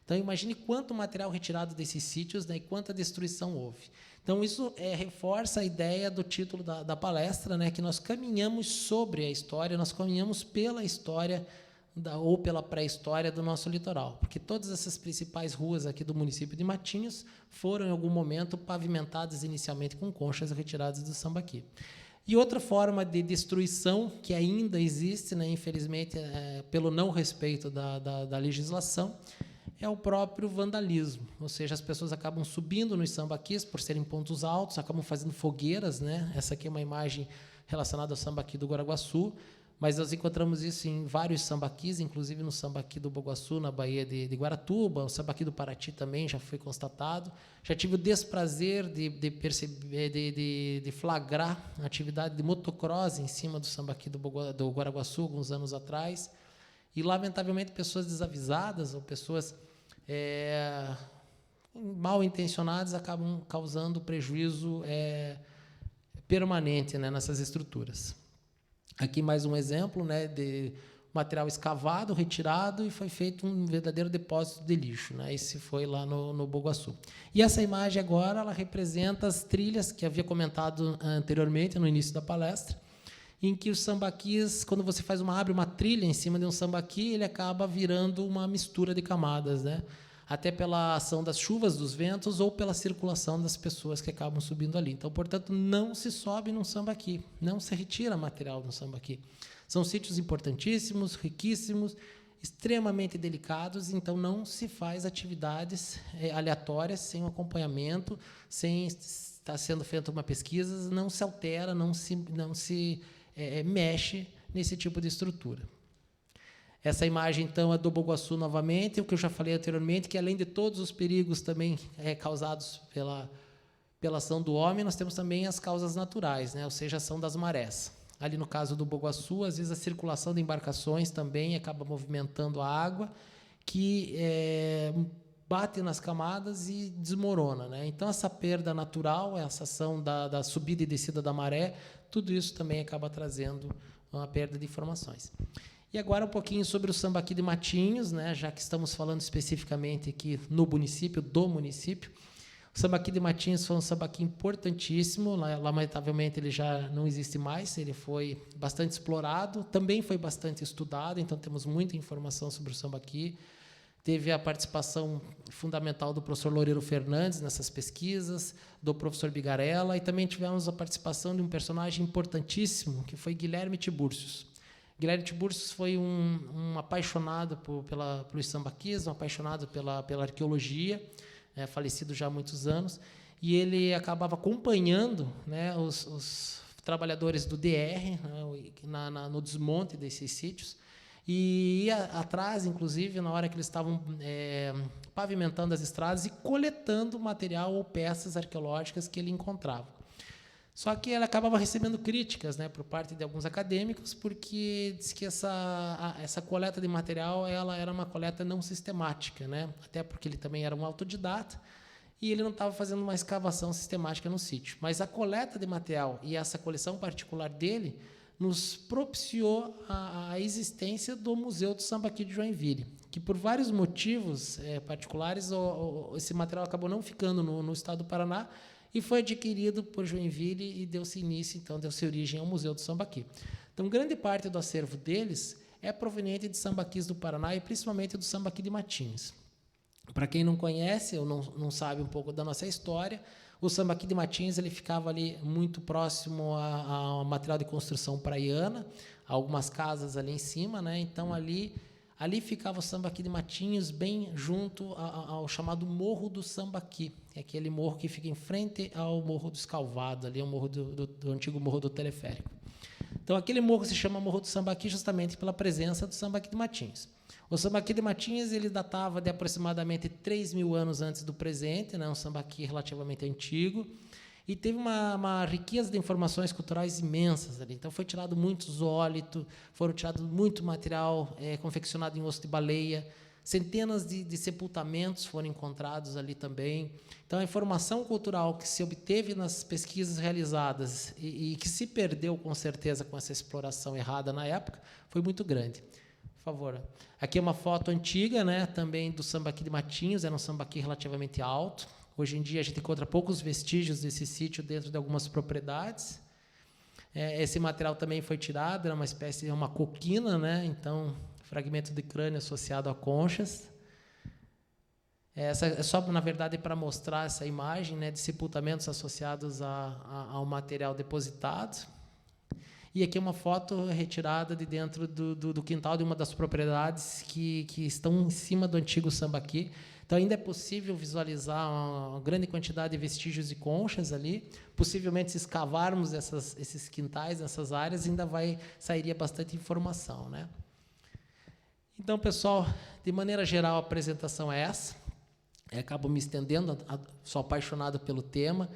Então, imagine quanto material retirado desses sítios, né, e quanta destruição houve. Então, isso reforça a ideia do título da palestra, né, que nós caminhamos sobre a história, nós caminhamos pela história ou pela pré-história do nosso litoral, porque todas essas principais ruas aqui do município de Matinhos foram, em algum momento, pavimentadas inicialmente com conchas retiradas do sambaqui. E outra forma de destruição que ainda existe, né, infelizmente, pelo não respeito da legislação, é o próprio vandalismo, ou seja, as pessoas acabam subindo nos sambaquis por serem pontos altos, acabam fazendo fogueiras, né? Essa aqui é uma imagem relacionada ao sambaqui do Guaraguaçu, mas nós encontramos isso em vários sambaquis, inclusive no sambaqui do Boguaçu, na Baía de Guaratuba, o sambaqui do Paraty também já foi constatado. Já tive o desprazer de flagrar a atividade de motocross em cima do sambaqui do Guaraguaçu, alguns anos atrás, e, lamentavelmente, pessoas desavisadas ou pessoas mal intencionadas acabam causando prejuízo permanente, né, nessas estruturas. Aqui mais um exemplo, né, de material escavado, retirado, e foi feito um verdadeiro depósito de lixo, né? Esse foi lá no Boguaçu. E essa imagem agora, ela representa as trilhas que havia comentado anteriormente, no início da palestra, em que os sambaquis, quando você abre uma trilha em cima de um sambaqui, ele acaba virando uma mistura de camadas, né? Até pela ação das chuvas, dos ventos, ou pela circulação das pessoas que acabam subindo ali. Então, portanto, não se sobe num sambaqui, não se retira material no sambaqui. São sítios importantíssimos, riquíssimos, extremamente delicados, então não se faz atividades aleatórias, sem um acompanhamento, sem estar sendo feita uma pesquisa, não se altera, não se mexe nesse tipo de estrutura. Essa imagem, então, é do Boguaçu novamente, o que eu já falei anteriormente, que além de todos os perigos também causados pela ação do homem, nós temos também as causas naturais, né? Ou seja, a ação das marés. Ali no caso do Boguaçu, às vezes a circulação de embarcações também acaba movimentando a água, que bate nas camadas e desmorona, né? Então, essa perda natural, essa ação da subida e descida da maré, tudo isso também acaba trazendo uma perda de informações. E agora um pouquinho sobre o sambaqui de Matinhos, né, já que estamos falando especificamente aqui do município. O sambaqui de Matinhos foi um sambaqui importantíssimo, lamentavelmente ele já não existe mais, ele foi bastante explorado, também foi bastante estudado, então temos muita informação sobre o sambaqui. Teve a participação fundamental do professor Loureiro Fernandes nessas pesquisas, do professor Bigarella, e também tivemos a participação de um personagem importantíssimo, que foi Guilherme Tiburcios. Guilherme Tiburcios foi um apaixonado pelos sambaquis, um apaixonado pela arqueologia, falecido já há muitos anos, e ele acabava acompanhando, né, os trabalhadores do DR, né, no desmonte desses sítios, e ia atrás, inclusive, na hora que eles estavam pavimentando as estradas e coletando material ou peças arqueológicas que ele encontrava. Só que ela acabava recebendo críticas, né, por parte de alguns acadêmicos, porque diz que essa coleta de material ela era uma coleta não sistemática, né, até porque ele também era um autodidata e ele não estava fazendo uma escavação sistemática no sítio. Mas a coleta de material e essa coleção particular dele nos propiciou a existência do Museu do Sambaqui de Joinville, que por vários motivos particulares esse material acabou não ficando no estado do Paraná, e foi adquirido por Joinville e deu-se origem ao Museu do Sambaqui. Então, grande parte do acervo deles é proveniente de sambaquis do Paraná e principalmente do sambaqui de Matinhos. Para quem não conhece ou não sabe um pouco da nossa história, o sambaqui de Matinhos ele ficava ali muito próximo ao material de construção praiana, algumas casas ali em cima, né? Então, ali ficava o sambaqui de Matinhos, bem junto ao chamado Morro do Sambaqui, é aquele morro que fica em frente ao Morro do Escalvado, ali é o morro do antigo Morro do Teleférico. Então, aquele morro se chama Morro do Sambaqui justamente pela presença do sambaqui de Matinhos. O sambaqui de Matinhos ele datava de aproximadamente 3.000 anos antes do presente, né, um sambaqui relativamente antigo, e teve uma riqueza de informações culturais imensas ali. Então, foi tirado muito zoólito, foram tirados muito material confeccionado em osso de baleia, centenas de sepultamentos foram encontrados ali também. Então, a informação cultural que se obteve nas pesquisas realizadas e que se perdeu, com certeza, com essa exploração errada na época, foi muito grande. Por favor. Aqui é uma foto antiga, né, também do sambaqui de Matinhos, era um sambaqui relativamente alto. Hoje em dia, a gente encontra poucos vestígios desse sítio dentro de algumas propriedades. Esse material também foi tirado, era uma espécie de uma coquina, né? Então, fragmento de crânio associado a conchas. Essa é só, na verdade, para mostrar essa imagem, né, de sepultamentos associados ao material depositado. E aqui é uma foto retirada de dentro do quintal de uma das propriedades que estão em cima do antigo Sambaqui. Então, ainda é possível visualizar uma grande quantidade de vestígios e conchas ali. Possivelmente, se escavarmos esses quintais, essas áreas, ainda sairia bastante informação, né? Então, pessoal, de maneira geral, a apresentação é essa. Acabo me estendendo, sou apaixonado pelo tema,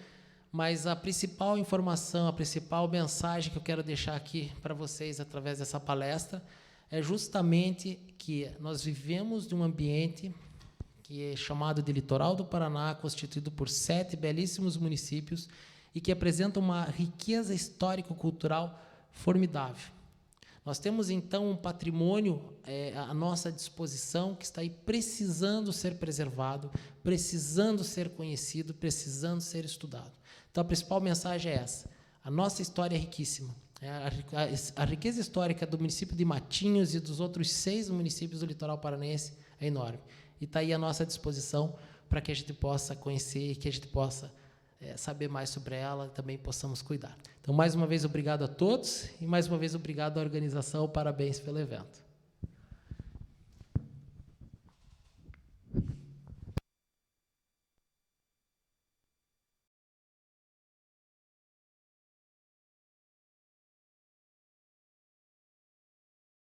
mas a principal informação, a principal mensagem que eu quero deixar aqui para vocês através dessa palestra é justamente que nós vivemos de um ambiente que é chamado de Litoral do Paraná, constituído por 7 belíssimos municípios e que apresenta uma riqueza histórico-cultural formidável. Nós temos, então, um patrimônio à nossa disposição que está aí precisando ser preservado, precisando ser conhecido, precisando ser estudado. Então, a principal mensagem é essa. A nossa história é riquíssima. A riqueza histórica do município de Matinhos e dos outros 6 municípios do litoral paranaense é enorme. E está aí à nossa disposição para que a gente possa conhecer, que a gente possa saber mais sobre ela e também possamos cuidar. Então, mais uma vez, obrigado a todos e mais uma vez, obrigado à organização. Parabéns pelo evento.